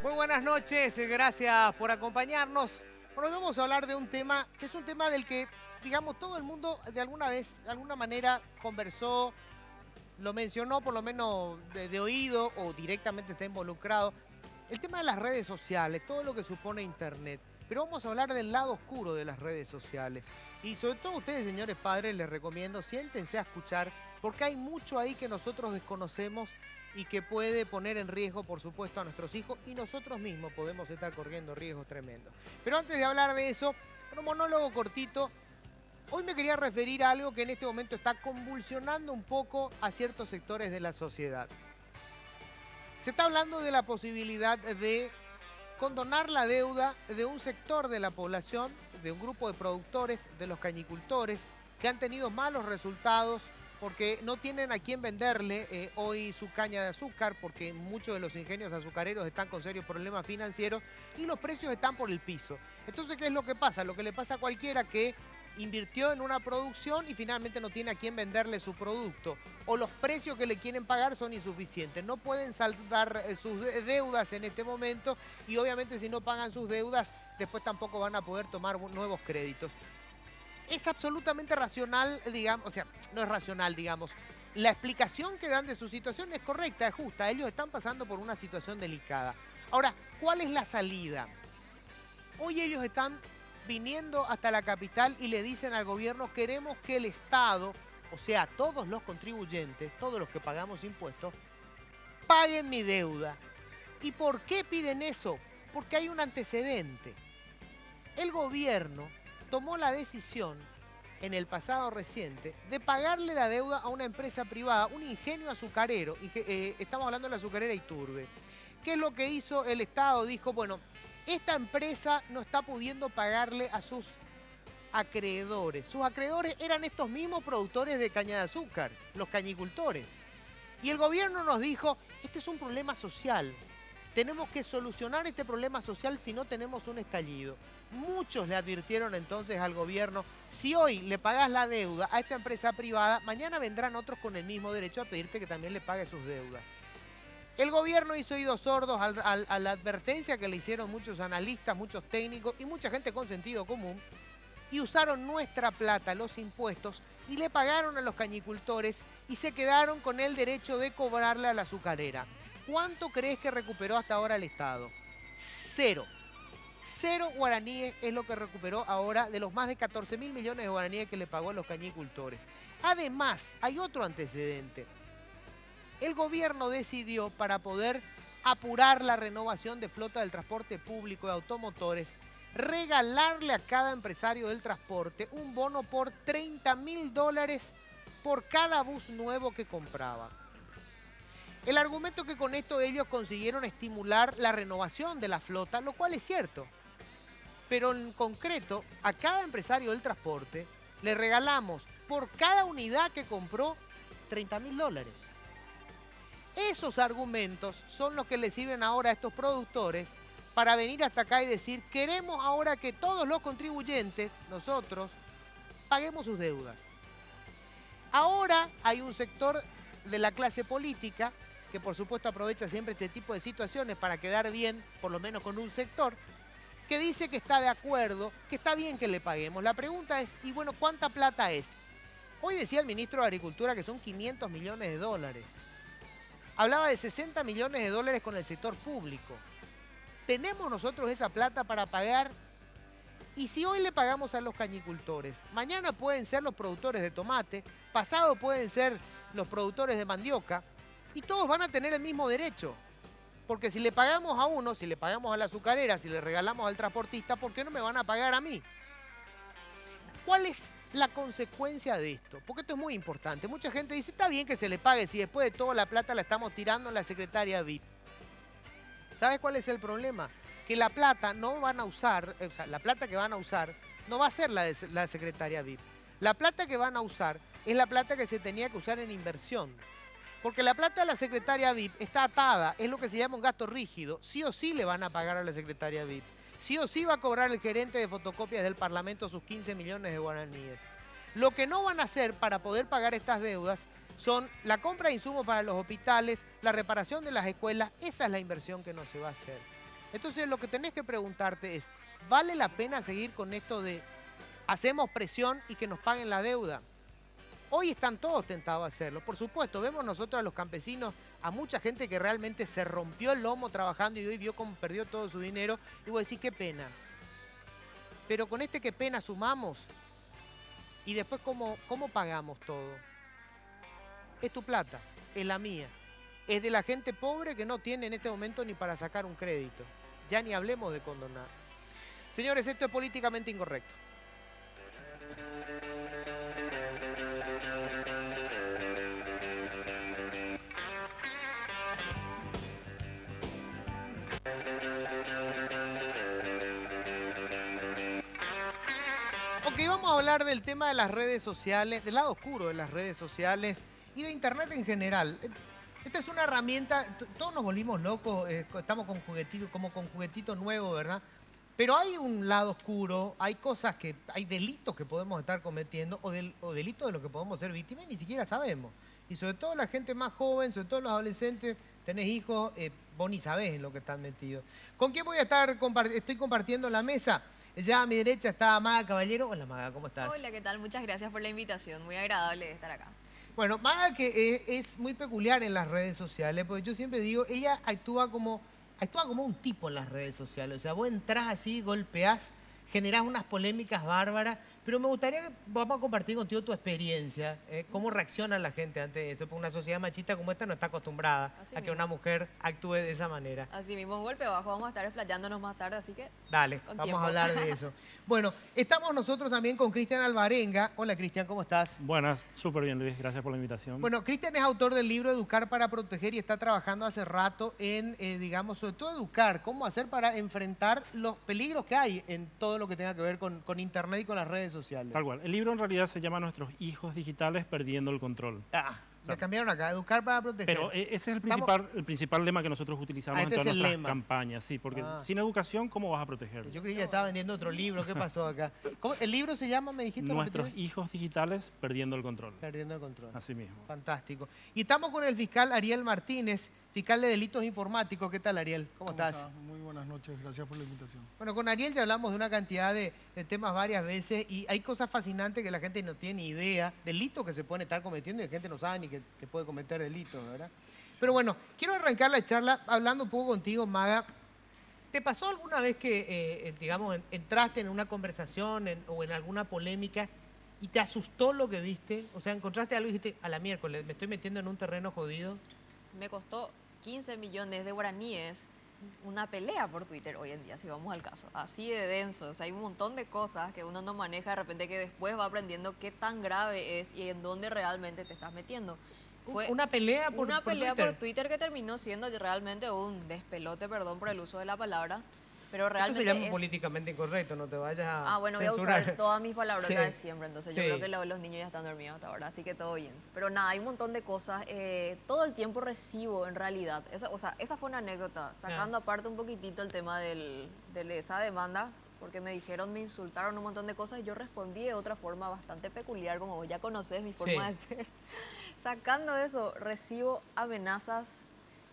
Muy buenas noches, gracias por acompañarnos. Bueno, hoy vamos a hablar de un tema que es un tema del que, digamos, todo el mundo de alguna vez, de alguna manera conversó, lo mencionó por lo menos de oído o directamente está involucrado. El tema de las redes sociales, todo lo que supone Internet. Pero vamos a hablar del lado oscuro de las redes sociales. Y sobre todo ustedes, señores padres, les recomiendo, siéntense a escuchar, porque hay mucho ahí que nosotros desconocemos y que puede poner en riesgo, por supuesto, a nuestros hijos y nosotros mismos podemos estar corriendo riesgos tremendos. Pero antes de hablar de eso, un monólogo cortito. Hoy me quería referir a algo que en este momento está convulsionando un poco a ciertos sectores de la sociedad. Se está hablando de la posibilidad de condonar la deuda de un sector de la población, de un grupo de productores, de los cañicultores, que han tenido malos resultados porque no tienen a quién venderle hoy su caña de azúcar, porque muchos de los ingenios azucareros están con serios problemas financieros y los precios están por el piso. Entonces, ¿qué es lo que pasa? Lo que le pasa a cualquiera que invirtió en una producción y finalmente no tiene a quién venderle su producto, o los precios que le quieren pagar son insuficientes. No pueden saldar sus deudas en este momento y obviamente si no pagan sus deudas, después tampoco van a poder tomar nuevos créditos. Es absolutamente racional, digamos, o sea, no es racional, digamos. La explicación que dan de su situación es correcta, es justa. Ellos están pasando por una situación delicada. Ahora, ¿cuál es la salida? Hoy ellos están viniendo hasta la capital y le dicen al gobierno: queremos que el Estado, o sea, todos los contribuyentes, todos los que pagamos impuestos, paguen mi deuda. ¿Y por qué piden eso? Porque hay un antecedente. El gobierno tomó la decisión en el pasado reciente de pagarle la deuda a una empresa privada, un ingenio azucarero. Estamos hablando de la azucarera Iturbe. ¿Qué es lo que hizo el Estado? Dijo, bueno, esta empresa no está pudiendo pagarle a sus acreedores. Sus acreedores eran estos mismos productores de caña de azúcar, los cañicultores. Y el gobierno nos dijo, este es un problema social. Tenemos que solucionar este problema social si no tenemos un estallido. Muchos le advirtieron entonces al gobierno, si hoy le pagás la deuda a esta empresa privada, mañana vendrán otros con el mismo derecho a pedirte que también le pague sus deudas. El gobierno hizo oídos sordos a la advertencia que le hicieron muchos analistas, muchos técnicos y mucha gente con sentido común, y usaron nuestra plata, los impuestos, y le pagaron a los cañicultores y se quedaron con el derecho de cobrarle a la azucarera. ¿Cuánto crees que recuperó hasta ahora el Estado? Cero. Cero guaraníes es lo que recuperó ahora de los más de 14.000 millones de guaraníes que le pagó a los cañicultores. Además, hay otro antecedente. El gobierno decidió, para poder apurar la renovación de flota del transporte público de automotores, regalarle a cada empresario del transporte un bono por $30.000 por cada bus nuevo que compraba. El argumento que con esto ellos consiguieron estimular la renovación de la flota, lo cual es cierto. Pero en concreto, a cada empresario del transporte le regalamos por cada unidad que compró $30.000. Esos argumentos son los que le sirven ahora a estos productores para venir hasta acá y decir, queremos ahora que todos los contribuyentes, nosotros, paguemos sus deudas. Ahora hay un sector de la clase política que por supuesto aprovecha siempre este tipo de situaciones para quedar bien, por lo menos con un sector, que dice que está de acuerdo, que está bien que le paguemos. La pregunta es, y bueno, ¿cuánta plata es? Hoy decía el ministro de Agricultura que son $500 millones. Hablaba de $60 millones con el sector público. ¿Tenemos nosotros esa plata para pagar? Y si hoy le pagamos a los cañicultores, mañana pueden ser los productores de tomate, pasado pueden ser los productores de mandioca, y todos van a tener el mismo derecho. Porque si le pagamos a uno, si le pagamos a la azucarera, si le regalamos al transportista, ¿por qué no me van a pagar a mí? ¿Cuál es la consecuencia de esto? Porque esto es muy importante. Mucha gente dice, está bien que se le pague si después de todo la plata la estamos tirando en la secretaria VIP. ¿Sabes cuál es el problema? Que la plata no van a usar, o sea, la plata que van a usar no va a ser la de la secretaria VIP. La plata que van a usar es la plata que se tenía que usar en inversión. Porque la plata de la secretaria VIP está atada, es lo que se llama un gasto rígido. Sí o sí le van a pagar a la secretaria VIP. Sí o sí va a cobrar el gerente de fotocopias del Parlamento sus 15 millones de guaraníes. Lo que no van a hacer para poder pagar estas deudas son la compra de insumos para los hospitales, la reparación de las escuelas. Esa es la inversión que no se va a hacer. Entonces lo que tenés que preguntarte es, ¿vale la pena seguir con esto de hacemos presión y que nos paguen la deuda? Hoy están todos tentados a hacerlo. Por supuesto, vemos nosotros a los campesinos, a mucha gente que realmente se rompió el lomo trabajando y hoy vio cómo perdió todo su dinero. Y vos decís, qué pena. Pero con este qué pena sumamos y después cómo pagamos todo. Es tu plata, es la mía. Es de la gente pobre que no tiene en este momento ni para sacar un crédito. Ya ni hablemos de condonar. Señores, esto es políticamente incorrecto. Ok, vamos a hablar del tema de las redes sociales, del lado oscuro de las redes sociales y de Internet en general. Esta es una herramienta, todos nos volvimos locos, estamos con juguetitos, como con juguetito nuevo, ¿verdad? Pero hay un lado oscuro, hay cosas hay delitos que podemos estar cometiendo o delitos de los que podemos ser víctimas y ni siquiera sabemos. Y sobre todo la gente más joven, sobre todo los adolescentes, tenés hijos, vos ni sabés en lo que están metidos. ¿Con quién voy a estar? Estoy compartiendo la mesa. Ya a mi derecha está Maga Caballero. Hola Maga, ¿cómo estás? Hola, ¿qué tal? Muchas gracias por la invitación. Muy agradable estar acá. Bueno, Maga que es muy peculiar en las redes sociales, porque yo siempre digo, ella actúa como un tipo en las redes sociales. O sea, vos entrás así, golpeás, generás unas polémicas bárbaras, pero me gustaría que vamos a compartir contigo tu experiencia, cómo reacciona la gente ante esto, porque una sociedad machista como esta no está acostumbrada a que una mujer actúe de esa manera. Así mismo, un golpe bajo, vamos a estar explayándonos más tarde, así que... Dale, vamos a hablar de eso. Bueno, estamos nosotros también con Cristian Alvarenga. Hola Cristian, ¿cómo estás? Buenas, súper bien Luis, gracias por la invitación. Bueno, Cristian es autor del libro Educar para Proteger y está trabajando hace rato en, digamos, sobre todo educar, cómo hacer para enfrentar los peligros que hay en todo lo que tenga que ver con Internet y con las redes sociales. Tal cual, el libro en realidad se llama Nuestros hijos digitales perdiendo el control. Me cambiaron acá, Educar para Proteger. Pero ese es el principal lema que nosotros utilizamos en todas nuestras campañas. Sí, porque sin educación, ¿cómo vas a protegerlo? Yo creí que ya estaba vendiendo otro libro. ¿Qué pasó acá? ¿El libro se llama, me dijiste? Nuestros hijos digitales perdiendo el control. Perdiendo el control. Así mismo. Fantástico. Y estamos con el fiscal Ariel Martínez, fiscal de delitos informáticos. ¿Qué tal, Ariel? ¿Cómo estás? Muy buenas noches, gracias por la invitación. Bueno, con Ariel ya hablamos de una cantidad de temas varias veces y hay cosas fascinantes que la gente no tiene ni idea, delitos que se pueden estar cometiendo y la gente no sabe ni que puede cometer delitos, ¿verdad? Pero bueno, quiero arrancar la charla hablando un poco contigo, Maga. ¿Te pasó alguna vez que, digamos, entraste en una conversación o en alguna polémica y te asustó lo que viste? O sea, encontraste algo y dijiste, a la miércoles, me estoy metiendo en un terreno jodido. Me costó 15 millones de guaraníes una pelea por Twitter hoy en día, si vamos al caso. Así de denso. O sea, hay un montón de cosas que uno no maneja de repente que después va aprendiendo qué tan grave es y en dónde realmente te estás metiendo. Fue una pelea por Twitter que terminó siendo realmente un despelote, perdón por el uso de la palabra. Pero realmente esto se llama políticamente incorrecto, no te vayas a bueno, censurar. voy a usar todas mis palabras de siempre, entonces yo creo que los niños ya están dormidos hasta ahora, así que todo bien. Pero nada, hay un montón de cosas, todo el tiempo recibo en realidad, esa fue una anécdota, sacando aparte un poquitito el tema de esa demanda, porque me dijeron, me insultaron un montón de cosas y yo respondí de otra forma bastante peculiar, como vos ya conocés mi forma de ser. Sacando eso, recibo amenazas,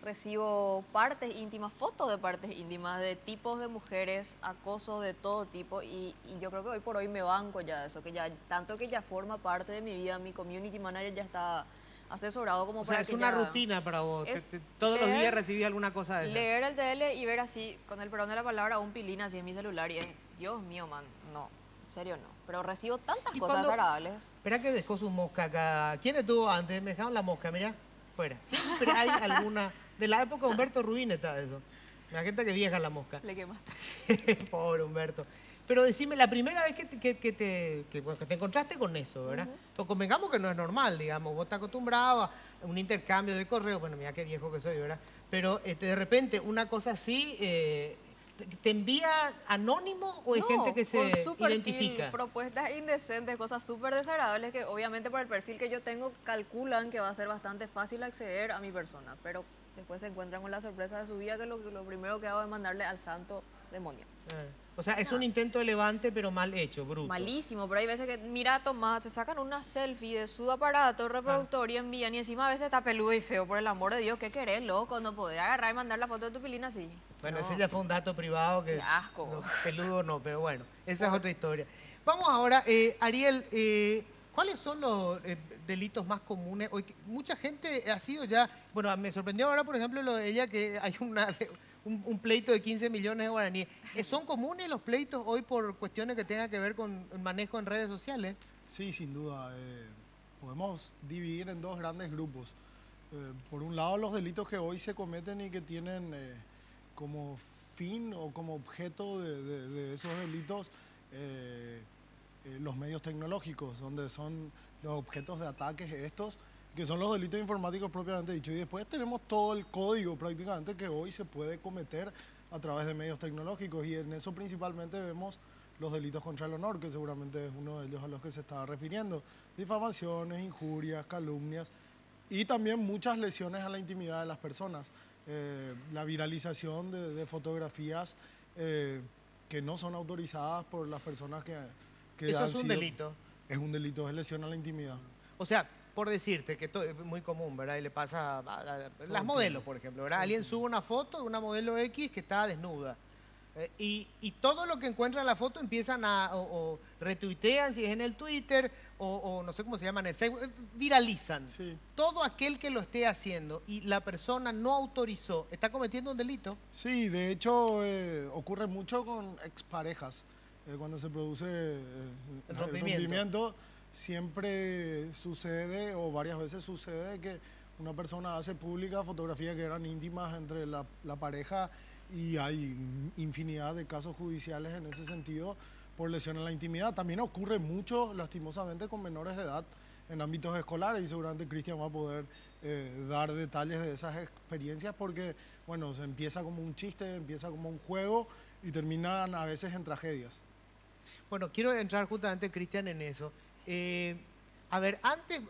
recibo partes íntimas, fotos de partes íntimas, de tipos de mujeres, acoso de todo tipo y yo creo que hoy por hoy me banco ya de eso, que ya tanto que ya forma parte de mi vida, mi community manager ya está asesorado como para que es una rutina para vos, todos los días recibís alguna cosa de eso. Leer el TL y ver así, con el perdón de la palabra, un pilín así en mi celular y es, Dios mío, man, no, en serio no. Pero recibo tantas cosas desagradables. Espera que dejó su mosca acá. ¿Quién estuvo antes? Me dejaron la mosca, mira, fuera. Siempre hay alguna... De la época de Humberto Rubín está eso. La gente que vieja la mosca. Le quemaste. Pobre Humberto. Pero decime, la primera vez que te encontraste con eso, ¿verdad? Pues convengamos que no es normal, digamos. Vos estás acostumbrado a un intercambio de correo. Bueno, mira qué viejo que soy, ¿verdad? Pero de repente una cosa así... ¿Te envía anónimo o hay gente que se identifica? Propuestas indecentes, cosas súper desagradables que obviamente por el perfil que yo tengo calculan que va a ser bastante fácil acceder a mi persona, pero después se encuentran con la sorpresa de su vida que lo primero que hago es mandarle al santo demonio. O sea, es un intento de levante, pero mal hecho, bruto. Malísimo, pero hay veces que, mira, Tomás, se sacan una selfie de su aparato reproductor y envían, y encima a veces está peludo y feo, por el amor de Dios, ¿qué querés, loco? No podés agarrar y mandar la foto de tu pilina así. Bueno, ese ya fue un dato privado que... Qué asco. No, peludo no, pero bueno, esa es otra historia. Vamos ahora, Ariel, ¿cuáles son los delitos más comunes? Hoy, mucha gente ha sido ya... Bueno, me sorprendió ahora, por ejemplo, lo de ella, que hay un pleito de 15 millones de guaraníes. ¿Son comunes los pleitos hoy por cuestiones que tengan que ver con el manejo en redes sociales? Sí, sin duda. Podemos dividir en dos grandes grupos. Por un lado, los delitos que hoy se cometen y que tienen como fin o como objeto de esos delitos los medios tecnológicos, donde son los objetos de ataques estos, que son los delitos informáticos propiamente dicho. Y después tenemos todo el código prácticamente que hoy se puede cometer a través de medios tecnológicos, y en eso principalmente vemos los delitos contra el honor, que seguramente es uno de ellos a los que se estaba refiriendo. Difamaciones, injurias, calumnias y también muchas lesiones a la intimidad de las personas. La viralización de fotografías que no son autorizadas por las personas que eso es un delito. Es un delito, es lesión a la intimidad. O sea, por decirte, que es muy común, ¿verdad? Y le pasa a las modelos, por ejemplo, ¿verdad? Alguien sube una foto de una modelo X que está desnuda. Y todo lo que encuentran en la foto empiezan o retuitean, si es en el Twitter, o no sé cómo se llama, en el Facebook, viralizan. Sí. Todo aquel que lo esté haciendo y la persona no autorizó, ¿está cometiendo un delito? Sí, de hecho ocurre mucho con exparejas. Cuando se produce el rompimiento, siempre sucede, o varias veces sucede, que una persona hace pública fotografías que eran íntimas entre la pareja, y hay infinidad de casos judiciales en ese sentido por lesión a la intimidad. También ocurre mucho, lastimosamente, con menores de edad en ámbitos escolares, y seguramente Cristian va a poder dar detalles de esas experiencias, porque, bueno, se empieza como un chiste, empieza como un juego y terminan a veces en tragedias. Bueno, quiero entrar justamente, Cristian, en eso. A ver, antes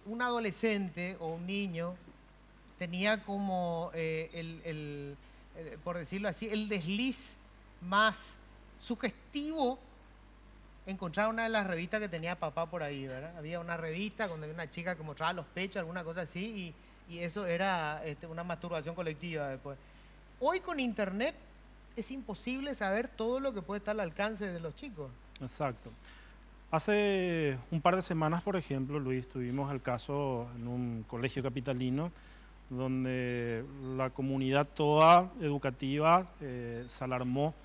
un adolescente o un niño tenía como por decirlo así, el desliz más sugestivo, encontrar una de las revistas que tenía papá por ahí, ¿verdad? Había una revista donde había una chica que mostraba los pechos, alguna cosa así, y eso era una masturbación colectiva después. Hoy con internet es imposible saber todo lo que puede estar al alcance de los chicos. Exacto. Hace un par de semanas, por ejemplo, Luis, tuvimos el caso en un colegio capitalino donde la comunidad toda educativa se alarmó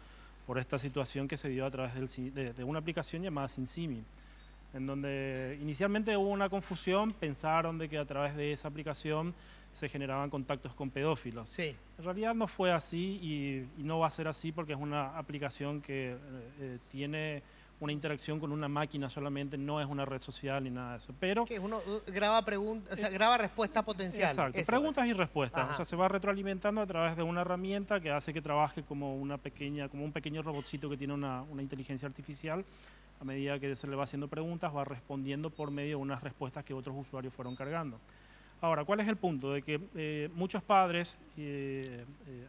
por esta situación que se dio a través de una aplicación llamada SimSimi, en donde inicialmente hubo una confusión, pensaron de que a través de esa aplicación se generaban contactos con pedófilos. Sí. En realidad no fue así y no va a ser así, porque es una aplicación que tiene una interacción con una máquina solamente, no es una red social ni nada de eso. Pero que uno graba preguntas, o sea, graba respuestas potenciales. Exacto, preguntas y respuestas. O sea, se va retroalimentando a través de una herramienta que hace que trabaje como un pequeño robotcito que tiene una inteligencia artificial. A medida que se le va haciendo preguntas, va respondiendo por medio de unas respuestas que otros usuarios fueron cargando. Ahora, ¿cuál es el punto? De que muchos padres,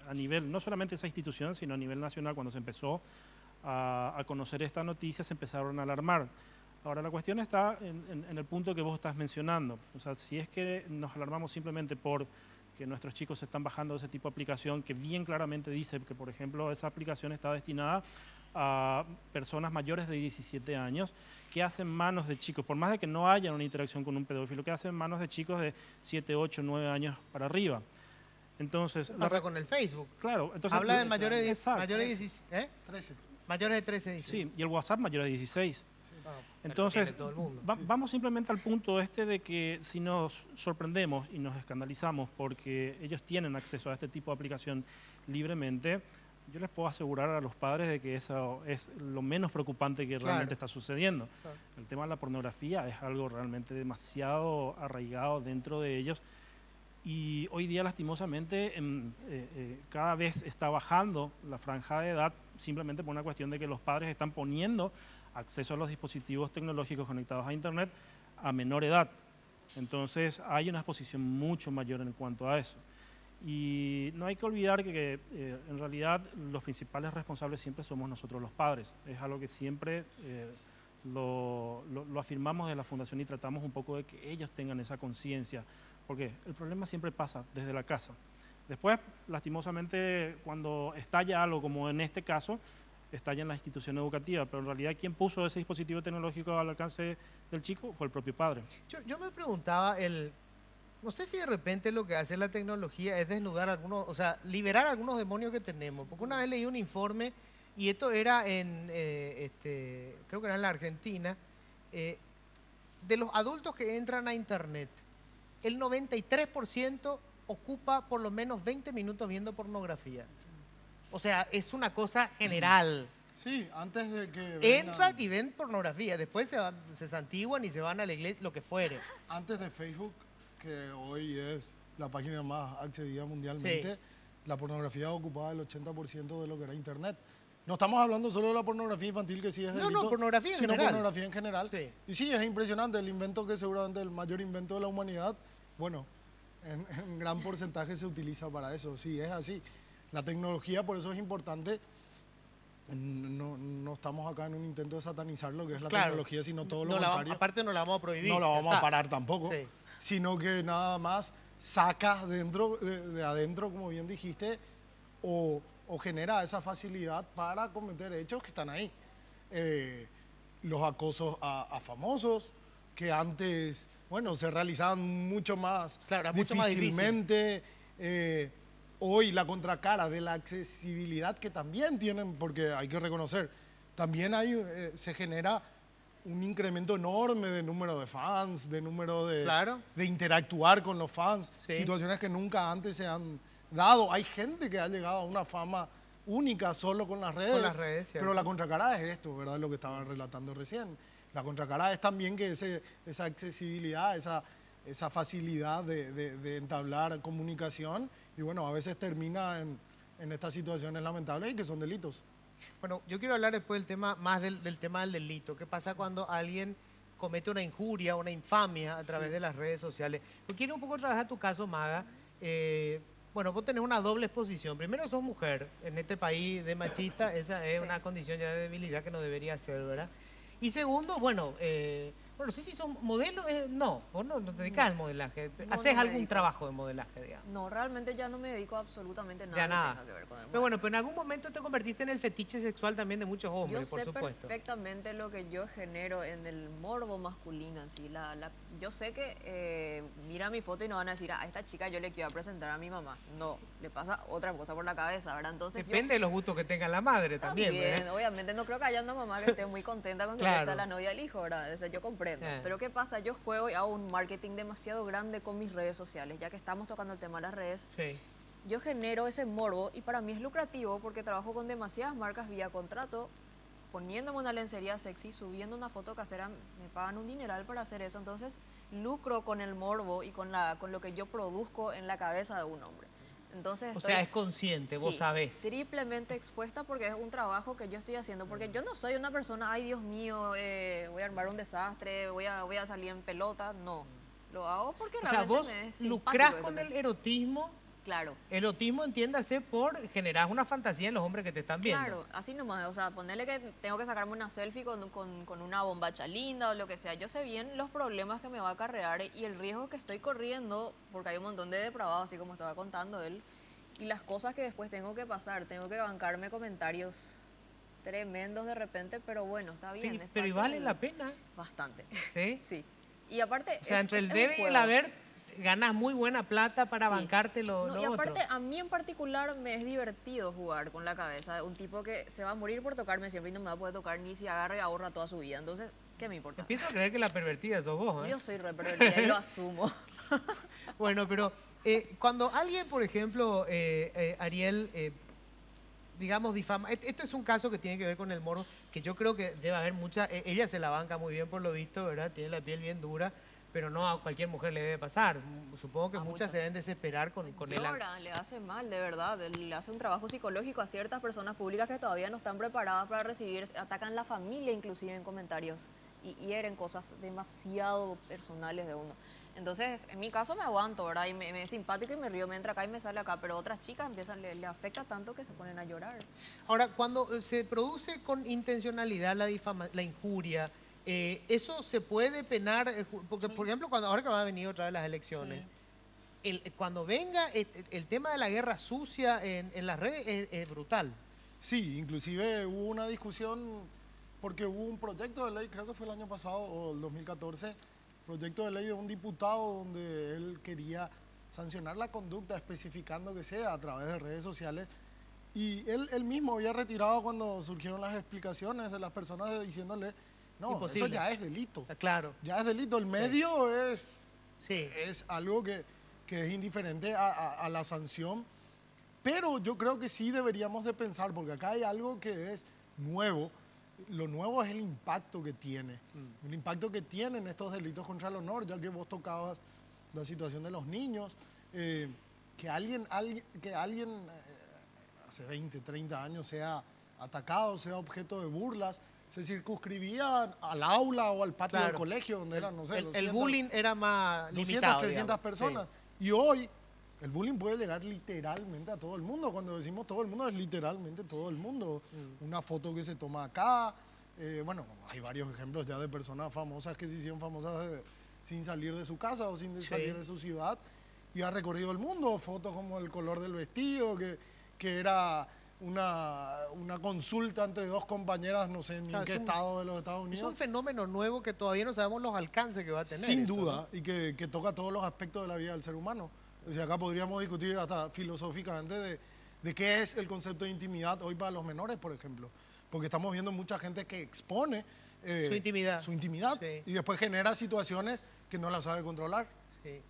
a nivel, no solamente de esa institución, sino a nivel nacional, cuando se empezó a conocer esta noticia, se empezaron a alarmar. Ahora, la cuestión está en el punto que vos estás mencionando. O sea, si es que nos alarmamos simplemente por que nuestros chicos se están bajando ese tipo de aplicación, que bien claramente dice que, por ejemplo, esa aplicación está destinada a personas mayores de 17 años que hacen manos de chicos, por más de que no haya una interacción con un pedófilo, que hacen manos de chicos de 7, 8, 9 años para arriba. Entonces, ¿qué pasa con el Facebook? Claro, entonces habla de mayores de 13. Mayores de 13, dice. Sí, y el WhatsApp mayores de 16. Sí. Entonces, todo el mundo. Vamos simplemente al punto de que si nos sorprendemos y nos escandalizamos porque ellos tienen acceso a este tipo de aplicación libremente, yo les puedo asegurar a los padres de que eso es lo menos preocupante que realmente está sucediendo. Claro. El tema de la pornografía es algo realmente demasiado arraigado dentro de ellos, y hoy día lastimosamente cada vez está bajando la franja de edad, simplemente por una cuestión de que los padres están poniendo acceso a los dispositivos tecnológicos conectados a internet a menor edad. Entonces hay una exposición mucho mayor en cuanto a eso. Y no hay que olvidar que en realidad los principales responsables siempre somos nosotros los padres. Es algo que siempre lo afirmamos de la Fundación y tratamos un poco de que ellos tengan esa conciencia, porque el problema siempre pasa desde la casa. Después, lastimosamente, cuando estalla algo, como en este caso, estalla en la institución educativa, pero en realidad quien puso ese dispositivo tecnológico al alcance del chico fue el propio padre. Yo me preguntaba, no sé si de repente lo que hace la tecnología es desnudar algunos, o sea, liberar algunos demonios que tenemos, porque una vez leí un informe, y esto era creo que era en la Argentina, de los adultos que entran a internet, el 93% ocupa por lo menos 20 minutos viendo pornografía. O sea, es una cosa general. Sí, antes de que entran y ven pornografía, después se santiguan y se van a la iglesia, lo que fuere. Antes de Facebook, que hoy es la página más accedida mundialmente, la pornografía ocupaba el 80% de lo que era internet. No estamos hablando solo de la pornografía infantil, que sí es delito, no, pornografía en sino general. pornografía en general. Sí. Y sí, es impresionante el invento que seguramente el mayor invento de la humanidad, bueno, en gran porcentaje se utiliza para eso. Sí, es así. La tecnología, por eso es importante. No estamos acá en un intento de satanizar lo que es la tecnología, sino todo lo contrario. Aparte no la vamos a prohibir. No la vamos a parar tampoco, sí, sino que nada más saca de adentro, como bien dijiste, o genera esa facilidad para cometer hechos que están ahí. Los acosos a famosos, que antes, bueno, se realizaban mucho más difícilmente. Hoy la contracara de la accesibilidad que también tienen, porque hay que reconocer, también se genera un incremento enorme de número de fans, de número de interactuar con los fans, situaciones que nunca antes se han dado. Hay gente que ha llegado a una fama única solo con las redes, pero la contracara es esto, ¿verdad? Lo que estaba relatando recién. La contracara es también que esa accesibilidad, esa facilidad de entablar comunicación, y bueno, a veces termina en estas situaciones lamentables y que son delitos. Bueno, yo quiero hablar después del tema, más del tema del delito. ¿Qué pasa cuando alguien comete una injuria, una infamia a través de las redes sociales? Yo quiero un poco trabajar tu caso, Maga. Bueno, vos tenés una doble exposición. Primero, sos mujer. En este país de machista, esa es una condición ya de debilidad que no debería ser, ¿verdad? Y segundo, bueno, no sé si son modelos, no, vos no te dedicás al modelaje, ¿haces algún trabajo de modelaje, digamos? No, realmente ya no me dedico a absolutamente nada ya nada. Que tenga que ver con el modelaje. Pero bueno, pero en algún momento te convertiste en el fetiche sexual también de muchos hombres, por supuesto. Yo sé perfectamente lo que yo genero en el morbo masculino, así. Yo sé que mira mi foto y no van a decir, a esta chica yo le quiero presentar a mi mamá. No, le pasa otra cosa por la cabeza, ¿verdad? Entonces depende de los gustos que tenga la madre también, ¿verdad? Obviamente, no creo que haya una mamá que esté muy contenta con que sea la novia del hijo, ¿verdad? Eso yo comprendo. Pero ¿qué pasa? Yo juego y hago un marketing demasiado grande con mis redes sociales, ya que estamos tocando el tema de las redes. Sí. Yo genero ese morbo y para mí es lucrativo porque trabajo con demasiadas marcas vía contrato, poniéndome una lencería sexy, subiendo una foto casera, me pagan un dineral para hacer eso. Entonces lucro con el morbo y con lo que yo produzco en la cabeza de un hombre. Entonces o sea, es consciente, vos sabés. Triplemente expuesta porque es un trabajo que yo estoy haciendo. Porque yo no soy una persona, ay Dios mío, voy a armar un desastre, voy a salir en pelota. No, lo hago porque realmente vos lucrás con el erotismo. Claro. Erotismo, entiéndase, por generar una fantasía en los hombres que te están viendo. Claro, así nomás. O sea, ponerle que tengo que sacarme una selfie con una bombacha linda o lo que sea. Yo sé bien los problemas que me va a acarrear y el riesgo que estoy corriendo, porque hay un montón de depravados, así como estaba contando él, y las cosas que después tengo que pasar. Tengo que bancarme comentarios tremendos de repente, pero bueno, está bien. Pero ¿y vale la pena? Bastante. ¿Sí? Sí. Y aparte... O sea, entre el debe y el haber... Ganas muy buena plata para bancarte lo y aparte, otro. a mí en particular me es divertido jugar con la cabeza de un tipo que se va a morir por tocarme siempre y no me va a poder tocar ni si agarra y ahorra toda su vida. Entonces, ¿qué me importa? Empiezo a creer que la pervertida sos vos, ¿eh? Yo soy re pervertida y lo asumo. Bueno, pero cuando alguien, por ejemplo, Ariel, digamos, difama... Esto es un caso que tiene que ver con el morbo, que yo creo que debe haber mucha... ella se la banca muy bien por lo visto, ¿verdad? Tiene la piel bien dura. Pero no a cualquier mujer le debe pasar. Supongo que muchas se deben desesperar con él. Le hace mal, de verdad. Le hace un trabajo psicológico a ciertas personas públicas que todavía no están preparadas para recibir. Atacan la familia inclusive en comentarios y hieren cosas demasiado personales de uno. Entonces, en mi caso me aguanto, ¿verdad? Y me es simpático y me río, me entra acá y me sale acá, pero otras chicas le afecta tanto que se ponen a llorar. Ahora, cuando se produce con intencionalidad la injuria, ¿eso se puede penar? Porque, por ejemplo, ahora que van a venir otra vez las elecciones, cuando venga el tema de la guerra sucia en las redes es brutal. Sí, inclusive hubo una discusión porque hubo un proyecto de ley, creo que fue el año pasado o el 2014, proyecto de ley de un diputado donde él quería sancionar la conducta especificando que sea a través de redes sociales. Y él mismo había retirado cuando surgieron las explicaciones de las personas diciéndole, no, imposible. Eso ya es delito. Claro. Ya es delito. El medio es algo que es indiferente a la sanción. Pero yo creo que sí deberíamos de pensar, porque acá hay algo que es nuevo. Lo nuevo es el impacto que tiene. El impacto que tienen estos delitos contra el honor, ya que vos tocabas la situación de los niños. Que alguien hace 20, 30 años sea atacado, sea objeto de burlas, se circunscribía al aula o al patio del colegio, donde eran, no sé, 200, el bullying era más 200, limitado, 300 personas. Sí. Y hoy el bullying puede llegar literalmente a todo el mundo. Cuando decimos todo el mundo, es literalmente todo el mundo. Una foto que se toma acá. Bueno, hay varios ejemplos ya de personas famosas que se hicieron famosas sin salir de su casa o sin salir de su ciudad y ha recorrido el mundo. Fotos como el color del vestido, que era una consulta entre dos compañeras, no sé ni en qué estado de los Estados Unidos. Es un fenómeno nuevo que todavía no sabemos los alcances que va a tener. Sin duda, ¿no? Y que toca todos los aspectos de la vida del ser humano. O sea, acá podríamos discutir hasta filosóficamente de qué es el concepto de intimidad hoy para los menores, por ejemplo. Porque estamos viendo mucha gente que expone su intimidad sí. Y después genera situaciones que no la sabe controlar. Sí.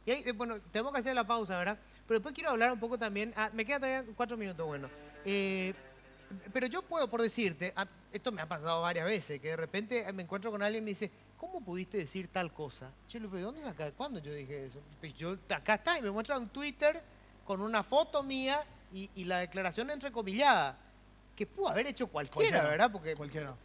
Y ahí, bueno, tenemos que hacer la pausa, ¿verdad? Pero después quiero hablar un poco también, me quedan todavía 4 minutos, bueno. Pero yo puedo, por decirte, esto me ha pasado varias veces, que de repente me encuentro con alguien y me dice, ¿cómo pudiste decir tal cosa? Yo le digo, ¿de dónde sacaste? ¿Cuándo yo dije eso? Pues yo, acá está, y me muestra un Twitter con una foto mía y la declaración entrecomillada, que pudo haber hecho cualquiera, ¿verdad? Porque cualquiera.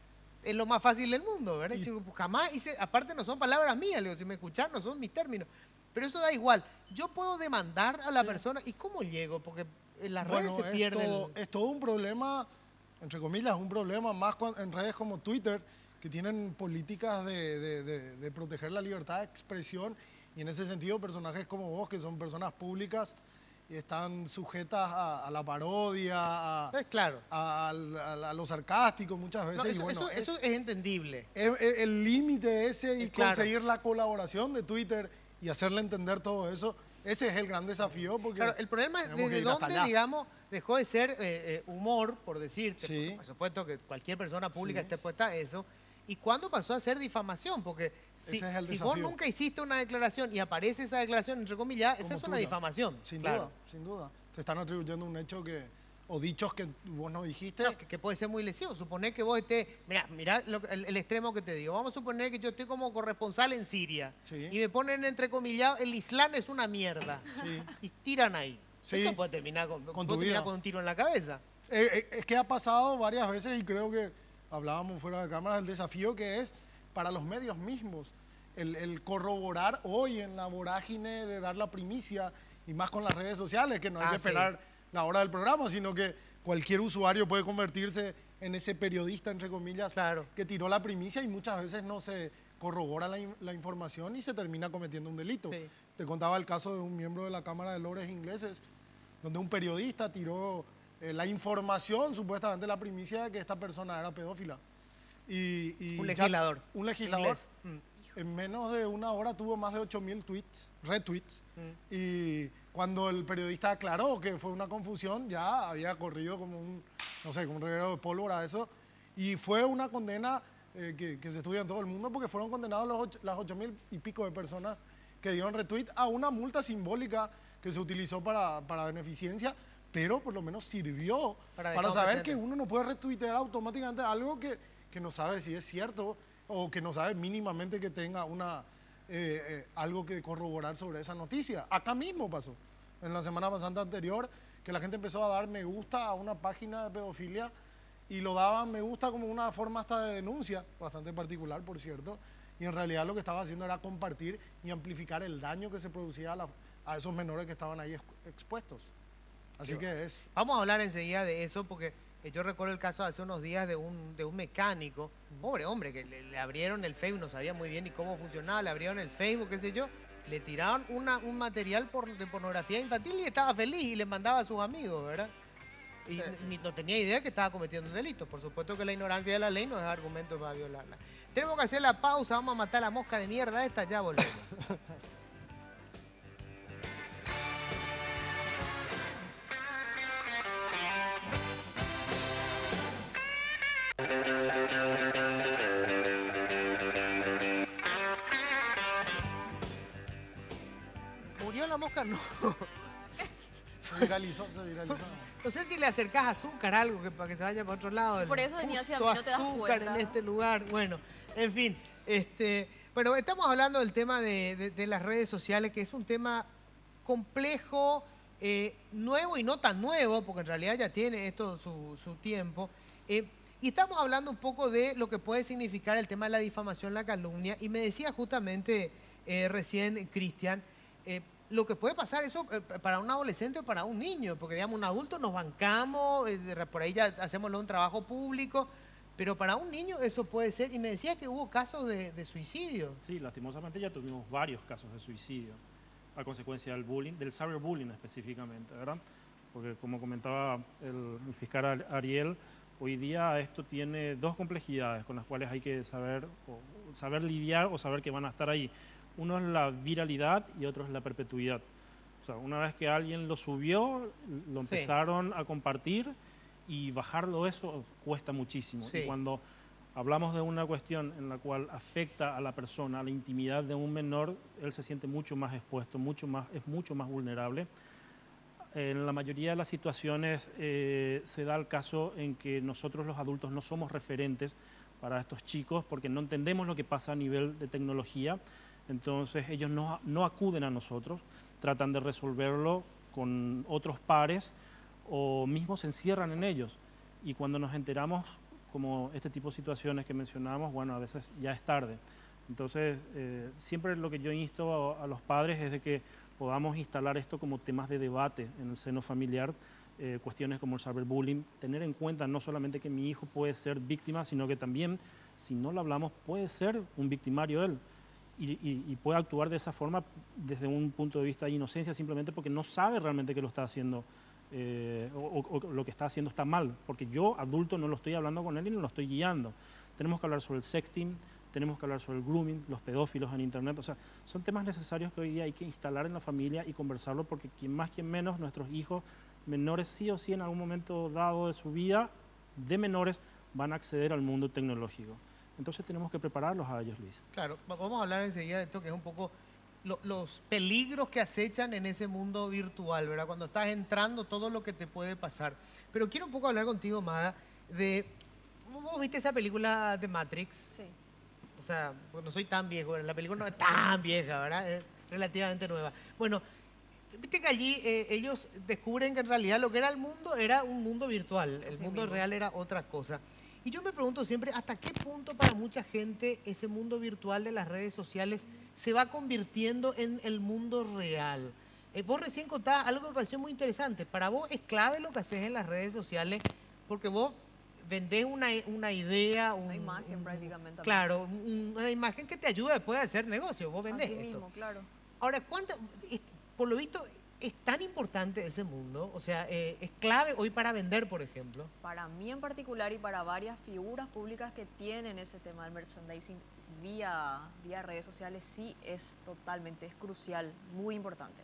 Es lo más fácil del mundo, ¿verdad? Yo, jamás hice, aparte no son palabras mías, le digo, si me escuchan no son mis términos. Pero eso da igual. Yo puedo demandar a la persona. ¿Y cómo llego? Porque en las redes se pierde. Es todo un problema, entre comillas, un problema más en redes como Twitter, que tienen políticas de proteger la libertad de expresión. Y en ese sentido, personajes como vos, que son personas públicas, y están sujetas a la parodia, claro. a lo sarcástico muchas veces. No, eso, y bueno, eso es entendible. El límite ese y conseguir la colaboración de Twitter y hacerle entender todo eso, ese es el gran desafío. Porque claro, el problema es desde dónde, digamos, dejó de ser humor, por decirte. Sí. Por supuesto que cualquier persona pública esté puesta a eso. ¿Y cuándo pasó a ser difamación? Porque si vos nunca hiciste una declaración y aparece esa declaración, entre comillas, esa es una difamación. Sin duda, sin duda. Te están atribuyendo un hecho o dichos que vos no dijiste. No, que puede ser muy lesivo. Suponer que vos estés... Mirá el extremo que te digo. Vamos a suponer que yo estoy como corresponsal en Siria y me ponen entre comillas, el Islam es una mierda. Y tiran ahí. Eso puede terminar con un tiro en la cabeza. Es que ha pasado varias veces y creo que hablábamos fuera de cámara del desafío que es para los medios mismos el corroborar hoy en la vorágine de dar la primicia y más con las redes sociales, que no hay que esperar la hora del programa, sino que cualquier usuario puede convertirse en ese periodista, entre comillas, que tiró la primicia y muchas veces no se corrobora la información y se termina cometiendo un delito. Te contaba el caso de un miembro de la Cámara de Lores ingleses, donde un periodista tiró la información, supuestamente la primicia de que esta persona era pedófila. Y un legislador. Un legislador. En menos de una hora tuvo más de 8.000 retweets. Y cuando el periodista aclaró que fue una confusión, ya había corrido como un reguero de pólvora eso. Y fue una condena que se estudia en todo el mundo porque fueron condenados las 8.000 y pico de personas que dieron retweet a una multa simbólica que se utilizó para beneficencia, pero por lo menos sirvió para saber que uno no puede retuitear automáticamente algo que no sabe si es cierto o que no sabe mínimamente que tenga algo que corroborar sobre esa noticia. Acá mismo pasó, en la Semana Santa anterior, que la gente empezó a dar me gusta a una página de pedofilia y lo daban me gusta como una forma hasta de denuncia, bastante particular, por cierto, y en realidad lo que estaba haciendo era compartir y amplificar el daño que se producía a esos menores que estaban ahí expuestos. Así que es... Vamos a hablar enseguida de eso porque yo recuerdo el caso hace unos días de un mecánico, pobre hombre, que le abrieron el Facebook, no sabía muy bien ni cómo funcionaba, le abrieron el Facebook, qué sé yo, le tiraron un material de pornografía infantil y estaba feliz y le mandaba a sus amigos, ¿verdad? Y no tenía idea que estaba cometiendo un delito. Por supuesto que la ignorancia de la ley no es argumento para violarla. Tenemos que hacer la pausa, vamos a matar a la mosca de mierda esta, ya volvemos. ¿Murió la mosca? No. Se viralizó, se viralizó. No sé si le acercás azúcar algo para que se vaya para otro lado. Por eso venía hacia mí, no te das azúcar cuenta. En este lugar. Bueno, en fin. Bueno, estamos hablando del tema de las redes sociales, que es un tema complejo, nuevo y no tan nuevo, porque en realidad ya tiene esto su tiempo. Y estamos hablando un poco de lo que puede significar el tema de la difamación, la calumnia. Y me decía justamente recién Cristian, lo que puede pasar eso para un adolescente o para un niño, porque digamos un adulto nos bancamos, por ahí ya hacemos un trabajo público, pero para un niño eso puede ser, y me decía que hubo casos de suicidio. Sí, lastimosamente ya tuvimos varios casos de suicidio a consecuencia del bullying, del cyberbullying específicamente, ¿verdad? Porque como comentaba el fiscal Ariel, hoy día esto tiene dos complejidades con las cuales hay que saber lidiar o saber que van a estar ahí. Uno es la viralidad y otro es la perpetuidad. O sea, una vez que alguien lo subió, lo empezaron a compartir y bajarlo eso cuesta muchísimo. Sí. Y cuando hablamos de una cuestión en la cual afecta a la persona, a la intimidad de un menor, él se siente mucho más expuesto, es mucho más vulnerable. En la mayoría de las situaciones se da el caso en que nosotros los adultos no somos referentes para estos chicos porque no entendemos lo que pasa a nivel de tecnología. Entonces ellos no acuden a nosotros, tratan de resolverlo con otros pares o mismo se encierran en ellos. Y cuando nos enteramos, como este tipo de situaciones que mencionamos, bueno, a veces ya es tarde. Entonces, siempre lo que yo insto a los padres es de que podamos instalar esto como temas de debate en el seno familiar, cuestiones como el cyberbullying, tener en cuenta no solamente que mi hijo puede ser víctima, sino que también, si no lo hablamos, puede ser un victimario él. Y puede actuar de esa forma desde un punto de vista de inocencia simplemente porque no sabe realmente que lo está haciendo o lo que está haciendo está mal, porque yo, adulto, no lo estoy hablando con él y no lo estoy guiando. Tenemos que hablar sobre el sexting, tenemos que hablar sobre el grooming, los pedófilos en internet, o sea, son temas necesarios que hoy día hay que instalar en la familia y conversarlo porque quien más, quien menos, nuestros hijos menores sí o sí en algún momento dado de su vida, de menores, van a acceder al mundo tecnológico. Entonces tenemos que prepararlos a ellos, Luis. Claro, vamos a hablar enseguida de esto que es un poco los peligros que acechan en ese mundo virtual, ¿verdad? Cuando estás entrando, todo lo que te puede pasar. Pero quiero un poco hablar contigo, Mada, de... ¿Vos viste esa película de Matrix? Sí. O sea, pues no soy tan viejo, la película no es tan vieja, ¿verdad? Es relativamente nueva. Bueno, viste que allí ellos descubren que en realidad lo que era el mundo era un mundo virtual, el mundo real era otra cosa. Y yo me pregunto siempre, ¿hasta qué punto para mucha gente ese mundo virtual de las redes sociales se va convirtiendo en el mundo real? Vos recién contabas algo que me pareció muy interesante. Para vos es clave lo que haces en las redes sociales porque vos vendés una idea, una imagen prácticamente. Claro, una imagen que te ayuda después a hacer negocio. Vos vendés Así esto. mismo, claro. Ahora, por lo visto, es tan importante ese mundo? O sea, ¿es clave hoy para vender, por ejemplo? Para mí en particular y para varias figuras públicas que tienen ese tema del merchandising vía redes sociales, sí es crucial, muy importante.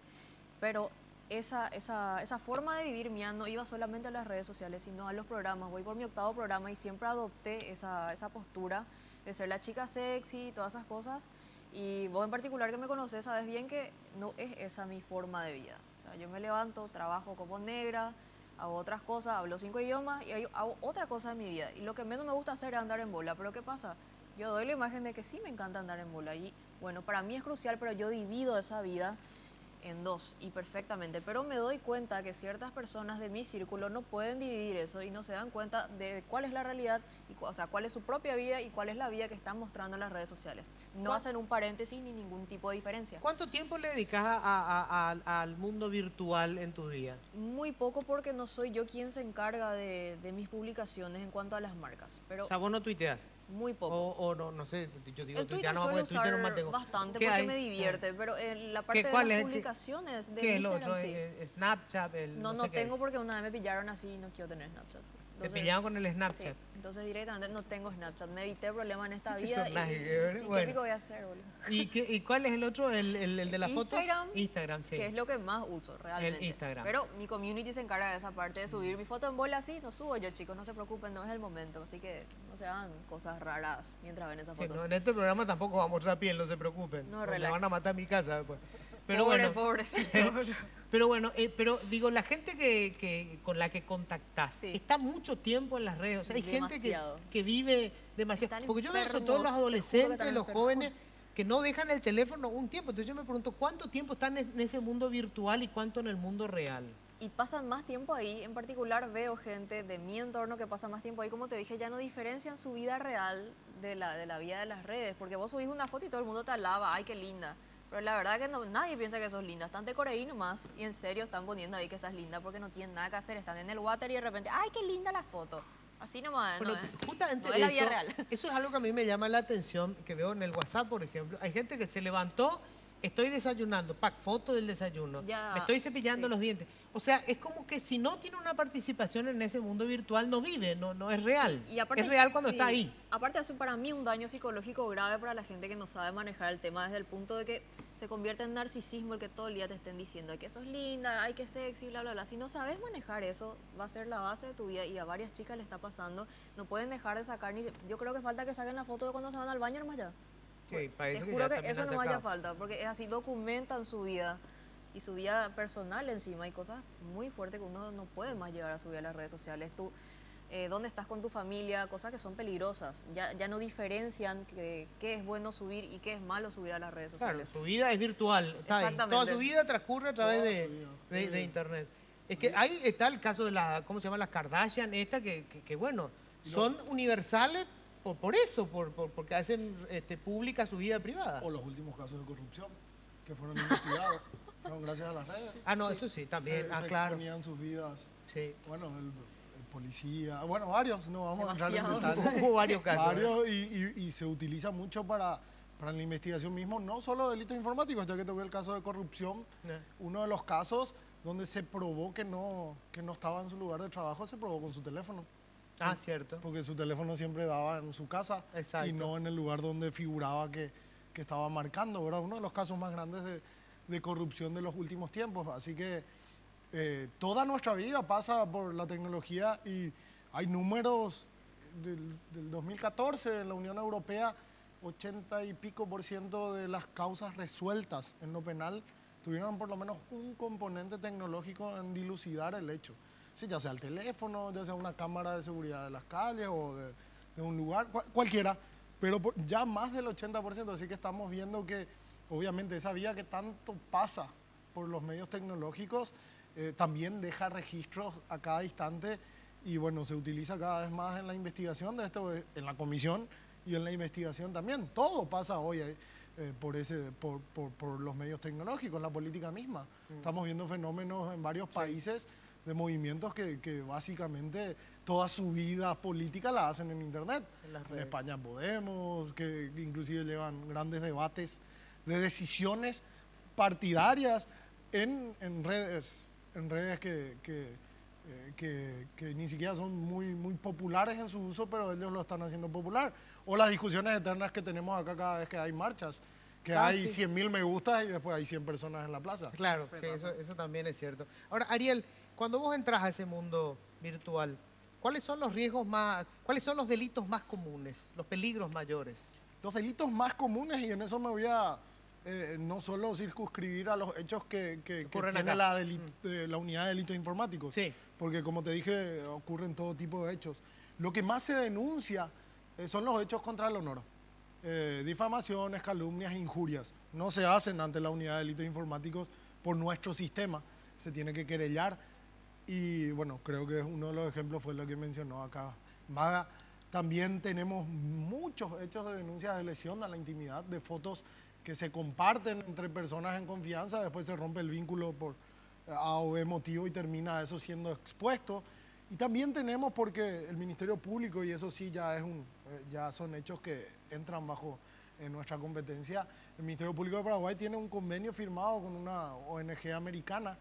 Pero esa forma de vivir mía no iba solamente a las redes sociales, sino a los programas. Voy por mi 8º programa y siempre adopté esa postura de ser la chica sexy y todas esas cosas. Y vos en particular que me conocés, sabes bien que no es esa mi forma de vida. O sea, yo me levanto, trabajo como negra, hago otras cosas, hablo 5 idiomas y hago otra cosa en mi vida. Y lo que menos me gusta hacer es andar en bola. Pero ¿qué pasa? Yo doy la imagen de que sí me encanta andar en bola. Y bueno, para mí es crucial, pero yo divido esa vida en dos y perfectamente, pero me doy cuenta que ciertas personas de mi círculo no pueden dividir eso y no se dan cuenta de cuál es la realidad, o sea, cuál es su propia vida y cuál es la vida que están mostrando en las redes sociales. No hacen un paréntesis ni ningún tipo de diferencia. ¿Cuánto tiempo le dedicas al mundo virtual en tu día? Muy poco, porque no soy yo quien se encarga de mis publicaciones en cuanto a las marcas. Pero o sea, vos no tuiteas. Muy poco. O no sé, yo digo el tuitear, Twitter no, suelo porque Twitter no usar mantengo. bastante ¿Qué porque hay? me divierte, pero en la parte de ¿Cuál las es? publicaciones de ¿Qué es lo Instagram, otro? sí. Snapchat, No, no sé qué tengo es. porque una vez me pillaron así y no quiero tener Snapchat. Te pillaron con el Sí, Snapchat. entonces directamente no tengo Snapchat. Me evité problemas en esta Qué vida personaje, y sí, bueno. ¿qué pico voy a hacer, boludo? ¿Y cuál es el otro? ¿El de las fotos? Instagram, sí. Que es lo que más uso realmente. El Instagram. Pero mi community se encarga de esa parte de subir mi foto en bola así, no subo yo, chicos, no se preocupen, no es el momento. Así que no se hagan cosas raras mientras ven esas Sí, fotos. no, en este programa tampoco vamos a mostrar piel, no se preocupen. No, Me relax. van a matar en mi casa después. Pero Pobre, bueno, pobrecito. pero bueno, pero digo, la gente con la que contactás Sí. está mucho tiempo en las redes. O sea, hay gente Demasiado. que vive demasiado. Están Porque yo veo sobre enfermos, todo los te juro que adolescentes, están los enfermos. jóvenes, que no dejan el teléfono un tiempo. Entonces yo me pregunto, ¿cuánto tiempo están en ese mundo virtual y cuánto en el mundo real? Y pasan más tiempo ahí. En particular veo gente de mi entorno que pasa más tiempo ahí. Como te dije, ya no diferencian su vida real de la vida de las redes. Porque vos subís una foto y todo el mundo te alaba. ¡Ay, qué linda! Pero la verdad que nadie piensa que sos linda. Están de Coreí nomás y en serio están poniendo ahí que estás linda porque no tienen nada que hacer. Están en el water y de repente, ¡ay, qué linda la foto! Así nomás, Bueno, ¿no? justamente No es la vida eso, real. eso es algo que a mí me llama la atención, que veo en el WhatsApp, por ejemplo. Hay gente que se levantó, estoy desayunando, foto del desayuno, Ya, me estoy cepillando sí. los dientes. O sea, es como que si no tiene una participación en ese mundo virtual, no vive, no es real. Y aparte, es real cuando sí, está ahí. Aparte hace para mí un daño psicológico grave para la gente que no sabe manejar el tema desde el punto de que se convierte en narcisismo el que todo el día te estén diciendo que sos linda, ay, que sexy, bla, bla, bla. Si no sabes manejar eso, va a ser la base de tu vida y a varias chicas le está pasando. No pueden dejar de sacar ni... Yo creo que falta que saquen la foto de cuando se van al baño nomás ya. Sí, parece Te que juro ya que también eso han no vaya sacado. falta, porque es así, documentan su vida y su vida personal encima. Hay cosas muy fuertes que uno no puede más llevar a subir a las redes sociales. Tú, dónde estás con tu familia, cosas que son peligrosas. Ya no diferencian qué es bueno subir y qué es malo subir a las redes Claro, sociales. su vida es virtual. Está ahí. Exactamente. Toda su vida transcurre a través Toda su vida. de Internet. Es que ahí está el caso de ¿cómo se llama? Las Kardashian, que bueno, son universales por eso, porque hacen pública su vida privada. O los últimos casos de corrupción que fueron investigados, fueron gracias a las redes. Ah, no, eso sí, también. Se Claro. exponían sus vidas. Sí. Bueno, el policía, bueno, varios, no vamos a entrar en Demasiados. detalle. Hubo varios casos. Varios, y se utiliza mucho para la investigación mismo, no solo delitos informáticos, ya que toqué el caso de corrupción, uno de los casos donde se probó que no estaba en su lugar de trabajo, se probó con su teléfono. Ah, cierto. Porque su teléfono siempre daba en su casa Exacto. y no en el lugar donde figuraba que estaba marcando, ¿verdad? Uno de los casos más grandes de corrupción de los últimos tiempos. Así que toda nuestra vida pasa por la tecnología y hay números del 2014 en la Unión Europea, 80 y pico % de las causas resueltas en lo penal tuvieron por lo menos un componente tecnológico en dilucidar el hecho. Sí, ya sea el teléfono, ya sea una cámara de seguridad de las calles o de un lugar, cualquiera, pero ya más del 80%, así que estamos viendo que obviamente esa vía que tanto pasa por los medios tecnológicos también deja registros a cada instante y bueno, se utiliza cada vez más en la investigación de esto, en la comisión y en la investigación también. Todo pasa hoy por los medios tecnológicos, en la política misma. Estamos viendo fenómenos en varios países de movimientos que básicamente toda su vida política la hacen en Internet. En España Podemos, que inclusive llevan grandes debates de decisiones partidarias en redes que ni siquiera son muy populares en su uso, pero ellos lo están haciendo popular. O las discusiones eternas que tenemos acá cada vez que hay marchas, que hay 100.000 me gustas y después hay 100 personas en la plaza. Claro, sí, eso también es cierto. Ahora, Ariel, cuando vos entras a ese mundo virtual, ¿cuáles son los riesgos cuáles son los delitos más comunes, los peligros mayores? Los delitos más comunes, y en eso me voy a no solo circunscribir a los hechos que tiene la unidad de delitos informáticos, Sí. porque como te dije, ocurren todo tipo de hechos. Lo que más se denuncia son los hechos contra el honor. Difamaciones, calumnias, injurias. No se hacen ante la unidad de delitos informáticos por nuestro sistema, se tiene que querellar. Y bueno, creo que uno de los ejemplos fue lo que mencionó acá Maga. También tenemos muchos hechos de denuncias de lesión a la intimidad, de fotos que se comparten entre personas en confianza, después se rompe el vínculo por A o B motivo y termina eso siendo expuesto. Y también tenemos, porque el Ministerio Público, y eso sí ya son hechos que entran bajo nuestra competencia, el Ministerio Público de Paraguay tiene un convenio firmado con una ONG americana,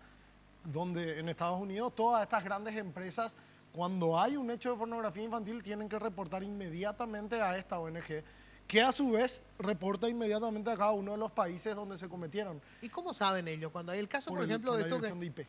donde en Estados Unidos todas estas grandes empresas, cuando hay un hecho de pornografía infantil, tienen que reportar inmediatamente a esta ONG, que a su vez reporta inmediatamente a cada uno de los países donde se cometieron. ¿Y cómo saben ellos? Cuando hay el caso, por ejemplo, de esto la dirección de IP.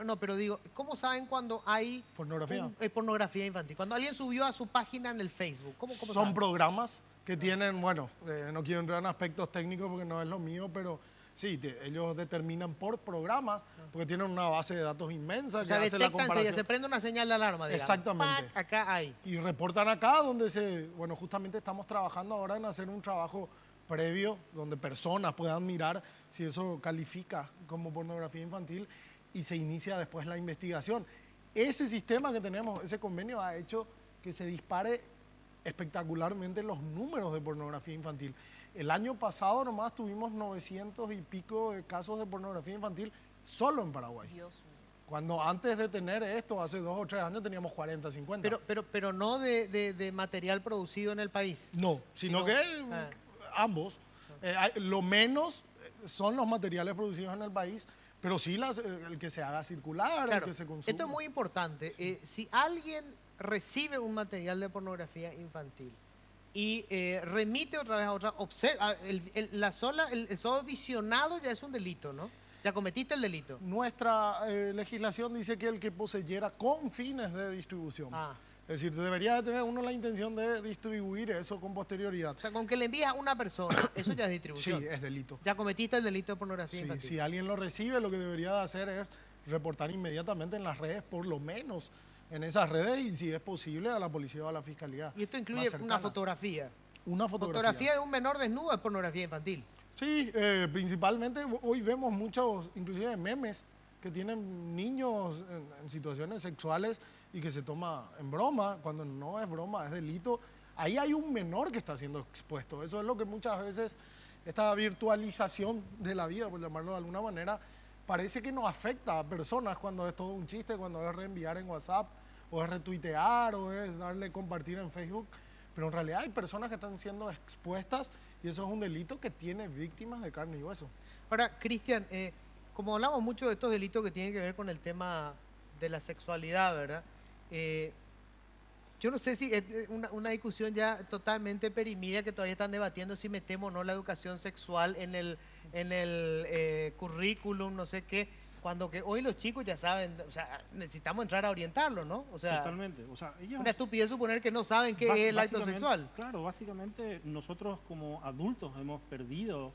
No, pero digo, ¿cómo saben cuando hay pornografía infantil? Cuando alguien subió a su página en el Facebook, ¿cómo Son saben? programas que tienen, bueno, no quiero entrar en aspectos técnicos porque no es lo mío, pero sí, ellos determinan por programas, porque tienen una base de datos inmensa. O sea, que hace la comparación. Se prende una señal de alarma, digamos. Exactamente. ¡Pac! Acá hay. Y reportan acá donde bueno, justamente estamos trabajando ahora en hacer un trabajo previo donde personas puedan mirar si eso califica como pornografía infantil y se inicia después la investigación. Ese sistema que tenemos, ese convenio, ha hecho que se dispare espectacularmente los números de pornografía infantil. El año pasado nomás tuvimos 900 y pico de casos de pornografía infantil solo en Paraguay. Dios mío. Cuando antes de tener esto, hace 2 o 3 años, teníamos 40, 50. Pero no de material producido en el país. No, sino que ambos. Lo menos son los materiales producidos en el país, pero sí el que se haga circular, claro, el que se consuma. Esto es muy importante. Sí. Si alguien recibe un material de pornografía infantil y remite otra vez a otra, observa, el solo visionado ya es un delito, ¿no? Ya cometiste el delito. Nuestra legislación dice que el que poseyera con fines de distribución. Es decir, debería de tener uno la intención de distribuir eso con posterioridad. O sea, con que le envías a una persona, eso ya es distribución. Sí, es delito. Ya cometiste el delito de pornografía infantil. Si alguien lo recibe, lo que debería de hacer es reportar inmediatamente en las redes, por lo menos en esas redes, y si es posible a la policía o a la fiscalía. Y esto incluye una fotografía. Una fotografía. Fotografía de un menor desnudo es pornografía infantil. Sí, principalmente hoy vemos muchos, inclusive memes, que tienen niños en situaciones sexuales y que se toma en broma, cuando no es broma, es delito. Ahí hay un menor que está siendo expuesto. Eso es lo que muchas veces, esta virtualización de la vida, por llamarlo de alguna manera, parece que nos afecta a personas cuando es todo un chiste, cuando es reenviar en WhatsApp, o es retuitear, o es darle compartir en Facebook. Pero en realidad hay personas que están siendo expuestas y eso es un delito que tiene víctimas de carne y hueso. Ahora, Cristian, como hablamos mucho de estos delitos que tienen que ver con el tema de la sexualidad, ¿verdad? Yo no sé si es una discusión ya totalmente perimida que todavía están debatiendo si metemos o no la educación sexual en el currículum, no sé qué, cuando que hoy los chicos ya saben, o sea, necesitamos entrar a orientarlos, ¿no? O sea, totalmente. O sea, ellos, una estupidez suponer que no saben qué es el acto sexual. Claro, básicamente nosotros como adultos hemos perdido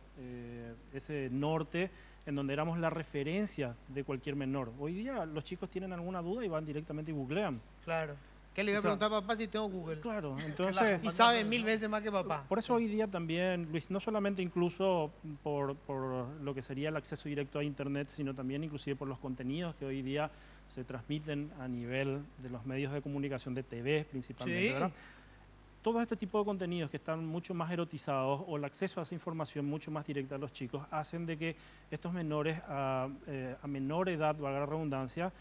ese norte en donde éramos la referencia de cualquier menor. Hoy día los chicos tienen alguna duda y van directamente y googlean. Claro. ¿Qué le voy a preguntar a papá si tengo Google? Claro, entonces... Y saben 1000 veces más que papá. Por eso hoy día también, Luis, no solamente incluso por lo que sería el acceso directo a Internet, sino también inclusive por los contenidos que hoy día se transmiten a nivel de los medios de comunicación de TV principalmente, sí, ¿verdad? Todo este tipo de contenidos que están mucho más erotizados o el acceso a esa información mucho más directa a los chicos hacen de que estos menores a menor edad, valga la redundancia,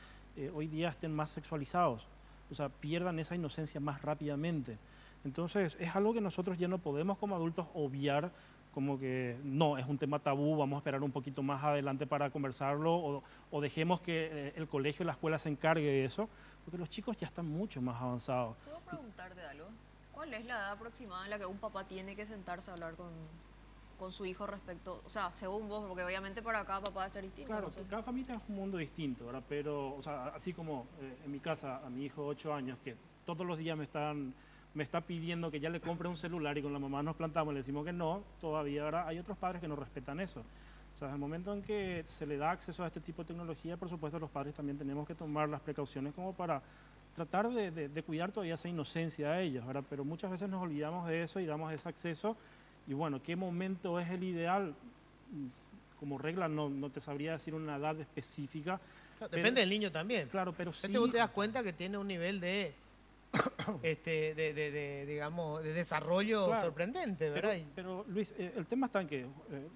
hoy día estén más sexualizados. O sea, pierdan esa inocencia más rápidamente. Entonces, es algo que nosotros ya no podemos como adultos obviar, como que no, es un tema tabú, vamos a esperar un poquito más adelante para conversarlo, o dejemos que el colegio, la escuela se encargue de eso, porque los chicos ya están mucho más avanzados. ¿Puedo preguntarte algo? ¿Cuál es la edad aproximada en la que un papá tiene que sentarse a hablar con su hijo respecto, o sea, según vos, porque obviamente para cada papá debe ser distinto? Claro, no sé. cada familia es un mundo distinto, ¿verdad? Pero, o sea, así como en mi casa, a mi hijo de 8 años, que todos los días me está pidiendo que ya le compre un celular y con la mamá nos plantamos y le decimos que no, todavía ahora hay otros padres que no respetan eso. O sea, en el momento en que se le da acceso a este tipo de tecnología, por supuesto los padres también tenemos que tomar las precauciones como para tratar de cuidar todavía esa inocencia a ellos, ¿verdad? Pero muchas veces nos olvidamos de eso y damos ese acceso. Y bueno, ¿qué momento es el ideal? como regla no te sabría decir una edad específica. Depende del niño también. Claro, pero sí. Vos te das cuenta que tiene un nivel de, digamos, de desarrollo sorprendente, ¿verdad? Pero Luis, el tema está en que,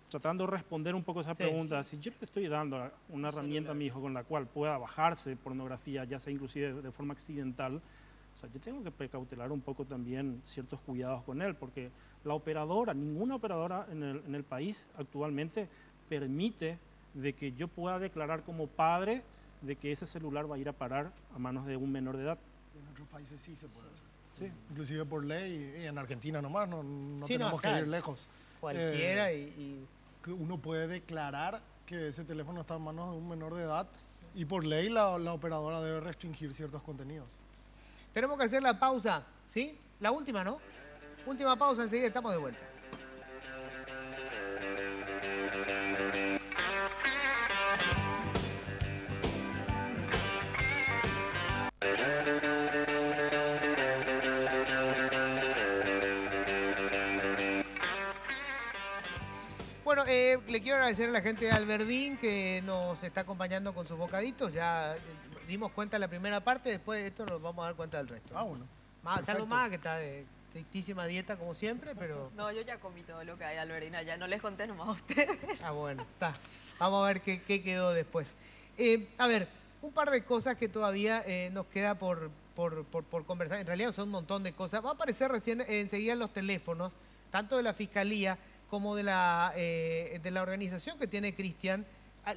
tratando de responder un poco esa pregunta, si yo le estoy dando una herramienta a mi hijo con la cual pueda bajarse pornografía, ya sea inclusive de forma accidental, o sea, yo tengo que precautelar un poco también ciertos cuidados con él, porque la operadora, ninguna operadora en el país actualmente permite de que yo pueda declarar como padre de que ese celular va a ir a parar a manos de un menor de edad. En otros países sí se puede hacer. Sí. Inclusive por ley, y en Argentina nomás, no sí, tenemos que ir lejos. Cualquiera uno puede declarar que ese teléfono está en manos de un menor de edad y por ley la operadora debe restringir ciertos contenidos. Tenemos que hacer la pausa, ¿sí? La última, ¿no? Última pausa, enseguida estamos de vuelta. Bueno, le quiero agradecer a la gente de Alberdín que nos está acompañando con sus bocaditos. Ya dimos cuenta de la primera parte, después de esto nos vamos a dar cuenta del resto. Ah, bueno. Salvo más, que está de estrictísima dieta como siempre, pero... No, yo ya comí todo lo que hay, Alberdín, ya no les conté nomás a ustedes. Ah, bueno, está. Vamos a ver qué quedó después. A ver, un par de cosas que todavía nos queda por conversar. En realidad son un montón de cosas. Va a aparecer recién enseguida en los teléfonos, tanto de la Fiscalía como de la organización que tiene Cristian.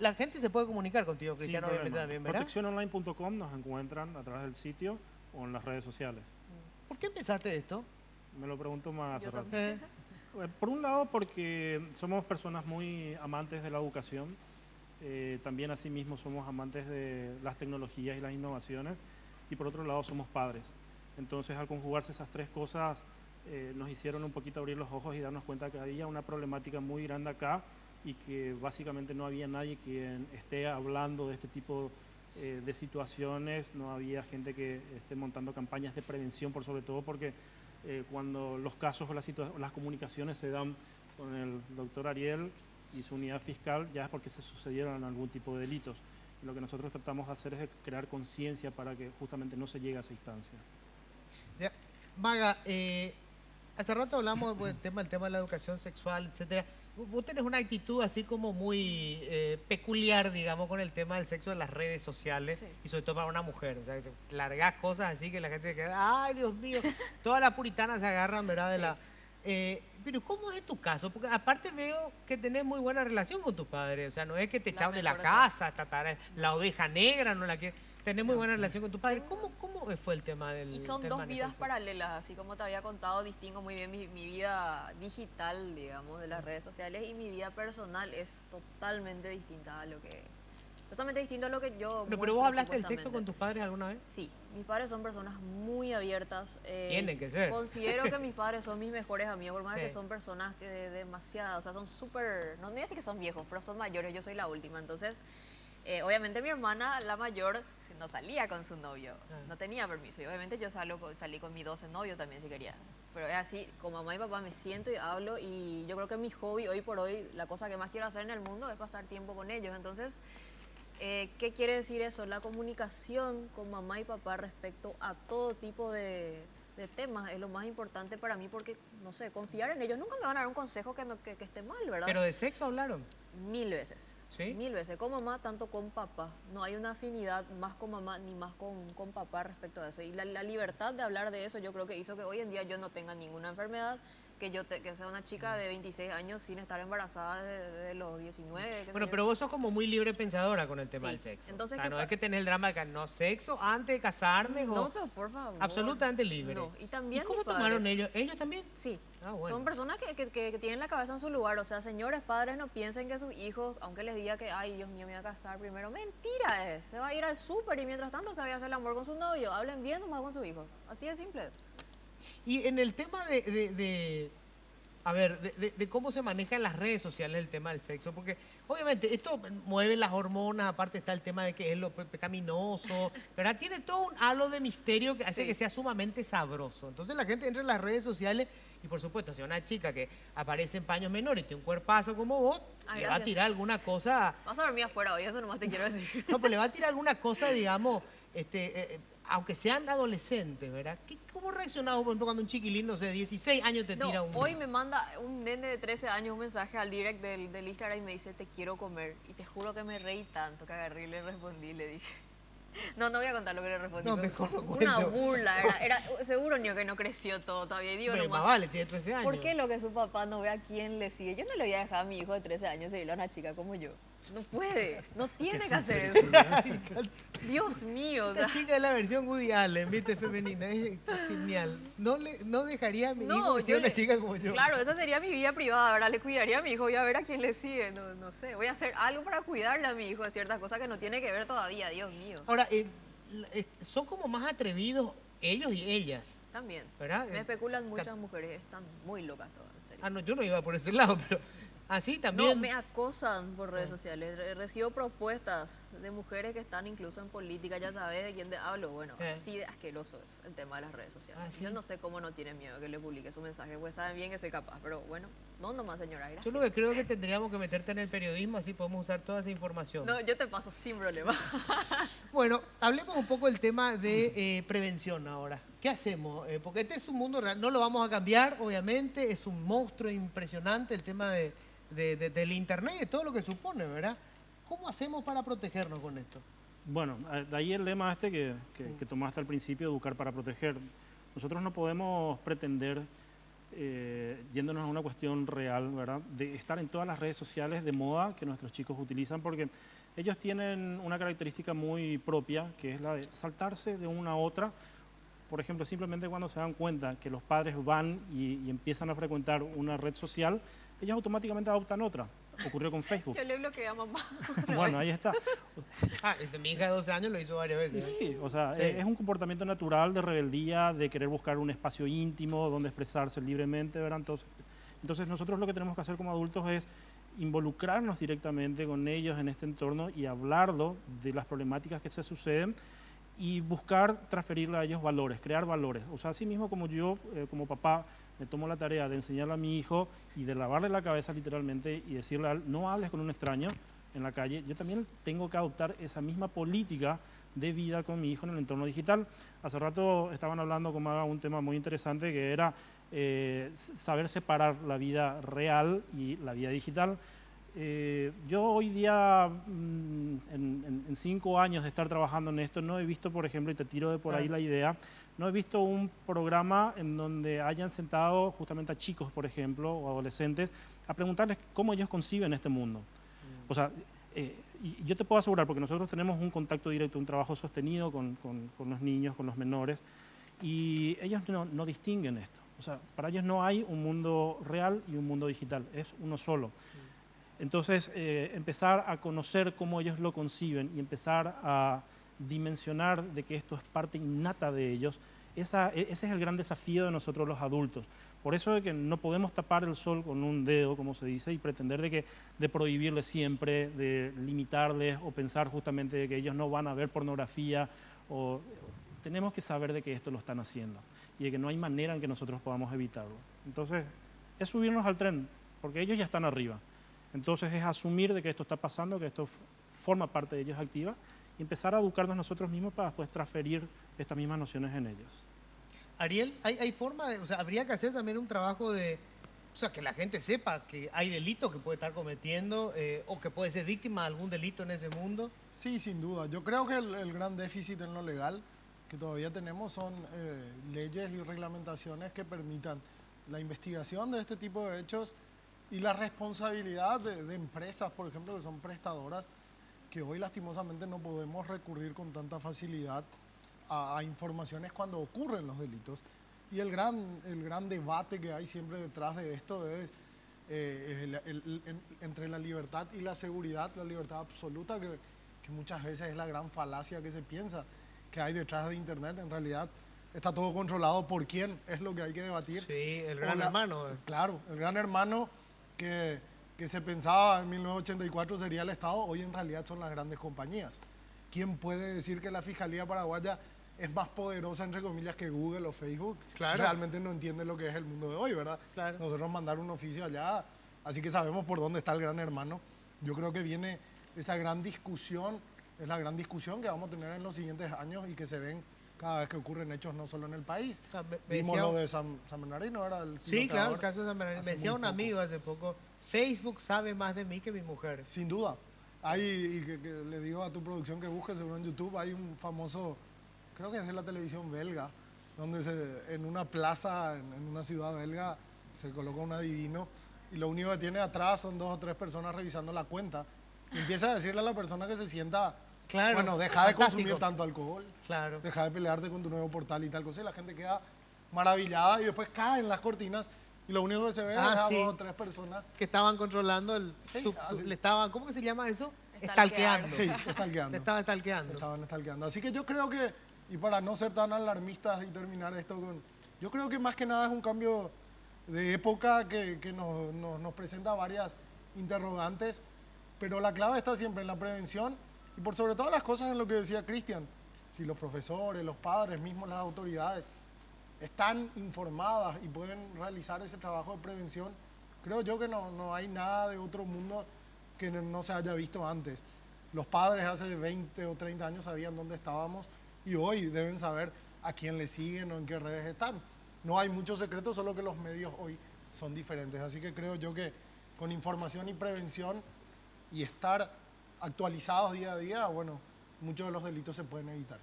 La gente se puede comunicar contigo, Cristian, obviamente también, ¿verdad? Protecciononline.com nos encuentran a través del sitio o en las redes sociales. ¿Por qué empezaste esto? Me lo pregunto más hace rato. también. Por un lado, porque somos personas muy amantes de la educación. También, asimismo, somos amantes de las tecnologías y las innovaciones. Y por otro lado, somos padres. Entonces, al conjugarse esas tres cosas, nos hicieron un poquito abrir los ojos y darnos cuenta que había una problemática muy grande acá y que básicamente no había nadie quien esté hablando de este tipo de situaciones, no había gente que esté montando campañas de prevención, por sobre todo porque cuando los casos o las comunicaciones se dan con el doctor Ariel y su unidad fiscal, ya es porque se sucedieron algún tipo de delitos. Lo que nosotros tratamos de hacer es crear conciencia para que justamente no se llegue a esa instancia. Ya. Maga, hace rato hablamos del tema de la educación sexual, etcétera. Vos tenés una actitud así como muy peculiar, digamos, con el tema del sexo en las redes sociales, sí. Y sobre todo para una mujer. O sea, que largás cosas así que la gente se queda, ay, Dios mío, todas las puritanas se agarran, ¿verdad? De sí. Pero ¿cómo es tu caso? Porque aparte veo que tenés muy buena relación con tus padres. O sea, no es que te echaron de la casa, la oveja negra, no la que... Tenés muy buena relación con tu padre. ¿Cómo fue el tema del... Y son dos vidas paralelas, así como te había contado, distingo muy bien mi vida digital, digamos, de las redes sociales, y mi vida personal es totalmente distinta a lo que... Totalmente distinto a lo que yo... ¿Pero vos hablaste del sexo con tus padres alguna vez? Sí, mis padres son personas muy abiertas. Tienen que ser. Considero que mis padres son mis mejores amigos, por más que son personas que demasiadas, o sea, son súper... No voy a decir que son viejos, pero son mayores, yo soy la última, entonces... obviamente mi hermana, la mayor, no salía con su novio, no tenía permiso. Y obviamente yo salí con mi 12 novio también si quería. Pero es así, con mamá y papá me siento y hablo, y yo creo que mi hobby hoy por hoy, la cosa que más quiero hacer en el mundo es pasar tiempo con ellos. Entonces, ¿qué quiere decir eso? La comunicación con mamá y papá respecto a todo tipo de temas es lo más importante para mí, porque, no sé, confiar en ellos. Nunca me van a dar un consejo que esté mal, ¿verdad? ¿Pero de sexo hablaron? 1000 veces. ¿Sí? 1000 veces. Con mamá, tanto con papá. No hay una afinidad más con mamá ni más con papá respecto a eso. Y la libertad de hablar de eso yo creo que hizo que hoy en día yo no tenga ninguna enfermedad, que sea una chica de 26 años sin estar embarazada desde los 19. Bueno, pero vos sos como muy libre pensadora con el tema del sexo. Entonces, no es que tenés el drama de que no sexo antes de casarme. No, pero por favor. Absolutamente libre. No, y también ¿Y cómo tomaron ellos? ¿Ellos también? Sí. Ah, bueno. Son personas que tienen la cabeza en su lugar. O sea, señores padres, no piensen que sus hijos, aunque les diga que, ay, Dios mío, me voy a casar primero. Mentira es. Se va a ir al súper y mientras tanto se va a hacer el amor con su novio. Hablen bien nomás con sus hijos. Así de simple es. Y en el tema de cómo se maneja en las redes sociales el tema del sexo, porque obviamente esto mueve las hormonas, aparte está el tema de que es lo pecaminoso, ¿verdad? Tiene todo un halo de misterio que hace que sea sumamente sabroso. Entonces la gente entra en las redes sociales y Y por supuesto, si una chica que aparece en paños menores y tiene un cuerpazo como vos, le va a tirar alguna cosa... Vas a dormir afuera hoy, eso nomás te quiero decir. No, pues le va a tirar alguna cosa, digamos, aunque sean adolescentes, ¿verdad? ¿Cómo reaccionás, por ejemplo, cuando un chiquilín, no sé, 16 años te tira un... Hoy me manda un nene de 13 años un mensaje al direct del Instagram y me dice, te quiero comer. Y te juro que me reí tanto que agarré y le respondí, le dije... No, no voy a contar lo que le respondí. No, mejor no una burla, era seguro niño que no creció todo todavía. Y digo, pero nomás, vale, tiene 13 años. ¿por qué lo que su papá no ve a quién le sigue? Yo no le voy a dejar a mi hijo de 13 años seguirle a una chica como yo. No puede, no tiene que hacer eso. Dios mío. Esta chica es la versión Woody Allen, viste, femenina, es genial. No dejaría a mi hijo ser una chica como yo. Claro, esa sería mi vida privada, ahora le cuidaría a mi hijo, voy a ver a quién le sigue, no sé. Voy a hacer algo para cuidarle a mi hijo de ciertas cosas que no tiene que ver todavía, Dios mío. Ahora, son como más atrevidos ellos y ellas. También. ¿Verdad? Me especulan muchas mujeres, están muy locas todas, en serio. Ah, no, yo no iba por ese lado, pero así también. No, me acosan por redes sociales. Recibo propuestas de mujeres que están incluso en política, ya sabes de quién te hablo. Bueno, así de asqueroso es el tema de las redes sociales. ¿Sí? Yo no sé cómo no tienen miedo que le publique su mensaje, pues saben bien que soy capaz, pero bueno, no nomás señora, gracias. Yo lo que creo que tendríamos que meterte en el periodismo, así podemos usar toda esa información. No, yo te paso sin problema. Bueno, hablemos un poco del tema de prevención ahora. ¿Qué hacemos? Porque este es un mundo real, no lo vamos a cambiar, obviamente, es un monstruo impresionante el tema del internet y de todo lo que supone, ¿verdad? ¿Cómo hacemos para protegernos con esto? Bueno, de ahí el lema que tomaste al principio, educar para proteger. Nosotros no podemos pretender, yéndonos a una cuestión real, ¿verdad?, de estar en todas las redes sociales de moda que nuestros chicos utilizan, porque ellos tienen una característica muy propia, que es la de saltarse de una a otra. Por ejemplo, simplemente cuando se dan cuenta que los padres van y empiezan a frecuentar una red social, ellos automáticamente adoptan otra. Ocurrió con Facebook. Yo le bloqueé a mamá. Bueno, ahí está. Mi hija de 12 años lo hizo varias veces. Sí, o sea, es un comportamiento natural de rebeldía, de querer buscar un espacio íntimo donde expresarse libremente, ¿verdad? Entonces nosotros lo que tenemos que hacer como adultos es involucrarnos directamente con ellos en este entorno y hablarlo de las problemáticas que se suceden y buscar transferirle a ellos valores, crear valores. O sea, así mismo como yo, como papá, me tomo la tarea de enseñarle a mi hijo y de lavarle la cabeza literalmente y decirle, no hables con un extraño en la calle, yo también tengo que adoptar esa misma política de vida con mi hijo en el entorno digital. Hace rato estaban hablando con Maga un tema muy interesante que era saber separar la vida real y la vida digital. Yo hoy día, en 5 años de estar trabajando en esto, no he visto, por ejemplo, y te tiro de por ahí la idea, no he visto un programa en donde hayan sentado justamente a chicos, por ejemplo, o adolescentes, a preguntarles cómo ellos conciben este mundo. O sea, y yo te puedo asegurar, porque nosotros tenemos un contacto directo, un trabajo sostenido con los niños, con los menores, y ellos no distinguen esto. O sea, para ellos no hay un mundo real y un mundo digital, es uno solo. Entonces, empezar a conocer cómo ellos lo conciben y empezar a dimensionar de que esto es parte innata de ellos, ese es el gran desafío de nosotros los adultos. Por eso es que no podemos tapar el sol con un dedo, como se dice, y pretender de prohibirles siempre, de limitarles o pensar justamente de que ellos no van a ver pornografía. Tenemos que saber de que esto lo están haciendo y de que no hay manera en que nosotros podamos evitarlo. Entonces, es subirnos al tren, porque ellos ya están arriba. Entonces es asumir de que esto está pasando, que esto forma parte de ellos activa y empezar a educarnos nosotros mismos para después transferir estas mismas nociones en ellos. Ariel, ¿hay forma de, o sea, habría que hacer también un trabajo de, o sea, que la gente sepa que hay delito que puede estar cometiendo o que puede ser víctima de algún delito en ese mundo? Sí, sin duda. Yo creo que el gran déficit en lo legal que todavía tenemos son leyes y reglamentaciones que permitan la investigación de este tipo de hechos y la responsabilidad de empresas, por ejemplo, que son prestadoras, que hoy lastimosamente no podemos recurrir con tanta facilidad a informaciones cuando ocurren los delitos. Y el gran debate que hay siempre detrás de esto es entre la libertad y la seguridad, la libertad absoluta, que muchas veces es la gran falacia que se piensa que hay detrás de Internet. En realidad está todo controlado por quién, es lo que hay que debatir. Sí, el gran hermano. Claro, el gran hermano que se pensaba en 1984 sería el Estado, hoy en realidad son las grandes compañías. ¿Quién puede decir que la Fiscalía Paraguaya es más poderosa, entre comillas, que Google o Facebook. Claro. Realmente no entiende lo que es el mundo de hoy, ¿verdad? Claro. Nosotros mandar un oficio allá, así que sabemos por dónde está el gran hermano. Yo creo que viene esa gran discusión, es la gran discusión que vamos a tener en los siguientes años y que se ven cada vez que ocurren hechos no solo en el país. O sea, Vimos lo de San Bernardino, ¿era? Sí, claro, el caso de San Bernardino. Me decía un amigo hace poco, Facebook sabe más de mí que mi mujer. Sin duda. Hay, y que le digo a tu producción que busque, seguro en YouTube, hay un famoso, creo que es de la televisión belga, donde en una plaza, en una ciudad belga, se coloca un adivino y lo único que tiene atrás son 2 o 3 personas revisando la cuenta. Y empieza a decirle a la persona que se sienta, claro, bueno, deja de consumir tanto alcohol, claro, deja de pelearte con tu nuevo portal y tal cosa. Y la gente queda maravillada y después caen las cortinas y lo único que se ve es a 2 o 3 personas que estaban controlando le estaban, ¿cómo que se llama eso? Stalkeando. Sí, stalkeando. Le estaban stalkeando. Estaban stalkeando. Así que yo creo que, y para no ser tan alarmistas y terminar esto con... Yo creo que más que nada es un cambio de época que nos presenta varias interrogantes, pero la clave está siempre en la prevención y por sobre todas las cosas en lo que decía Cristian. Si los profesores, los padres, mismos las autoridades están informadas y pueden realizar ese trabajo de prevención, creo yo que no hay nada de otro mundo que no se haya visto antes. Los padres hace 20 o 30 años sabían dónde estábamos y hoy deben saber a quién le siguen o en qué redes están. No hay muchos secretos, solo que los medios hoy son diferentes. Así que creo yo que con información y prevención y estar actualizados día a día, bueno, muchos de los delitos se pueden evitar.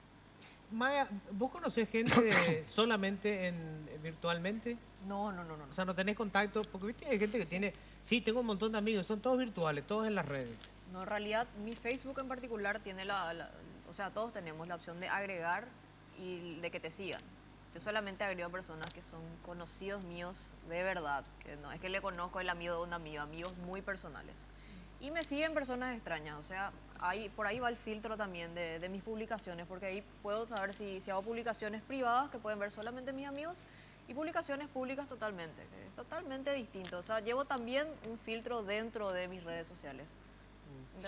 Maya, ¿vos conocés gente solamente virtualmente? No. O sea, no tenés contacto, porque viste, hay gente que tiene, sí, tengo un montón de amigos, son todos virtuales, todos en las redes. No, en realidad mi Facebook en particular tiene o sea, todos tenemos la opción de agregar y de que te sigan. Yo solamente agrego a personas que son conocidos míos de verdad, que no es que le conozco el amigo de un amigo, amigos muy personales. Y me siguen personas extrañas, o sea, por ahí va el filtro también de mis publicaciones, porque ahí puedo saber si hago publicaciones privadas que pueden ver solamente mis amigos y publicaciones públicas totalmente, que es totalmente distinto. O sea, llevo también un filtro dentro de mis redes sociales.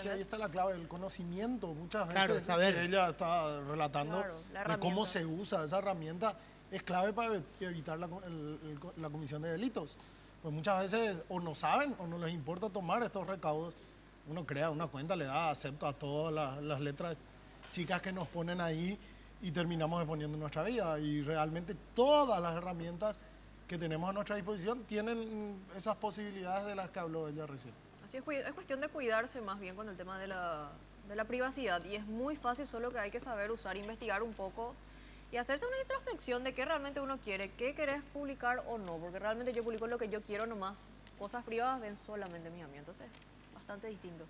Sí, ahí está la clave, el conocimiento, muchas veces claro, saber. Que ella está relatando claro, de cómo se usa esa herramienta, es clave para evitar la comisión de delitos. Pues muchas veces o no saben o no les importa tomar estos recaudos. Uno crea una cuenta, le da acepto a todas las letras chicas que nos ponen ahí y terminamos exponiendo nuestra vida. Y realmente todas las herramientas que tenemos a nuestra disposición tienen esas posibilidades de las que habló ella recién. Así es cuestión de cuidarse más bien con el tema de la privacidad. Y es muy fácil, solo que hay que saber usar, investigar un poco y hacerse una introspección de qué realmente uno quiere, qué querés publicar o no. Porque realmente yo publico lo que yo quiero nomás. Cosas privadas ven solamente mis amigos. Entonces, bastante distinto.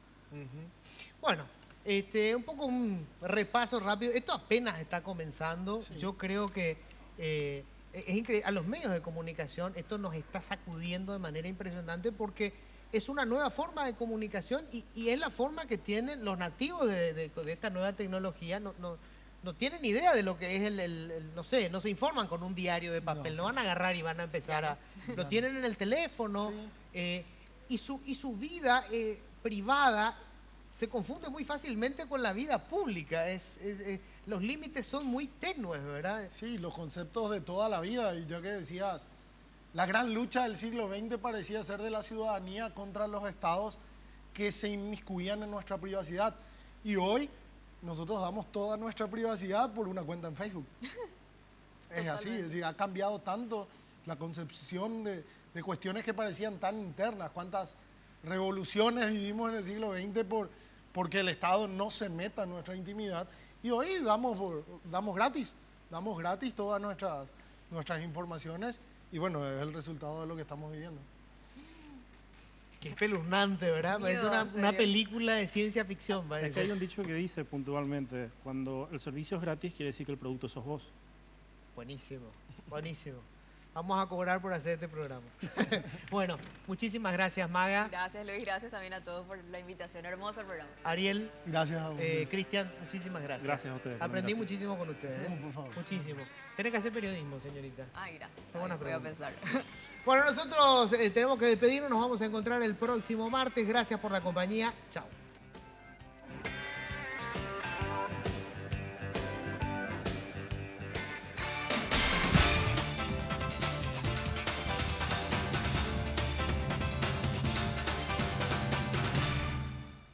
Bueno, un poco un repaso rápido. Esto apenas está comenzando. Sí. Yo creo que es increíble. A los medios de comunicación esto nos está sacudiendo de manera impresionante porque es una nueva forma de comunicación y es la forma que tienen los nativos de esta nueva tecnología. No tienen idea de lo que es no sé, no se informan con un diario de papel, no van a agarrar y van a empezar lo tienen en el teléfono, sí. Y su vida privada se confunde muy fácilmente con la vida pública. Los límites son muy tenues, ¿verdad? Sí, los conceptos de toda la vida, y ya que decías, la gran lucha del siglo XX parecía ser de la ciudadanía contra los estados que se inmiscuían en nuestra privacidad. Y hoy nosotros damos toda nuestra privacidad por una cuenta en Facebook. Es así, es decir, ha cambiado tanto la concepción de cuestiones que parecían tan internas. Cuántas revoluciones vivimos en el siglo XX porque el Estado no se meta en nuestra intimidad. Y hoy damos gratis todas nuestras informaciones. Y bueno, es el resultado de lo que estamos viviendo. Qué espeluznante, ¿verdad? Parece una película de ciencia ficción. Es que hay un dicho que dice puntualmente, cuando el servicio es gratis quiere decir que el producto sos vos. Buenísimo, buenísimo. Vamos a cobrar por hacer este programa. Bueno, muchísimas gracias, Maga. Gracias, Luis. Gracias también a todos por la invitación. Hermoso el programa. Ariel. Gracias a ustedes. Cristian, muchísimas gracias. Gracias a ustedes. Aprendí muchísimo con ustedes. No, por favor. Muchísimo. Tenés que hacer periodismo, señorita. Ay, gracias. Voy a pensar. Bueno, nosotros tenemos que despedirnos. Nos vamos a encontrar el próximo martes. Gracias por la compañía. Chao.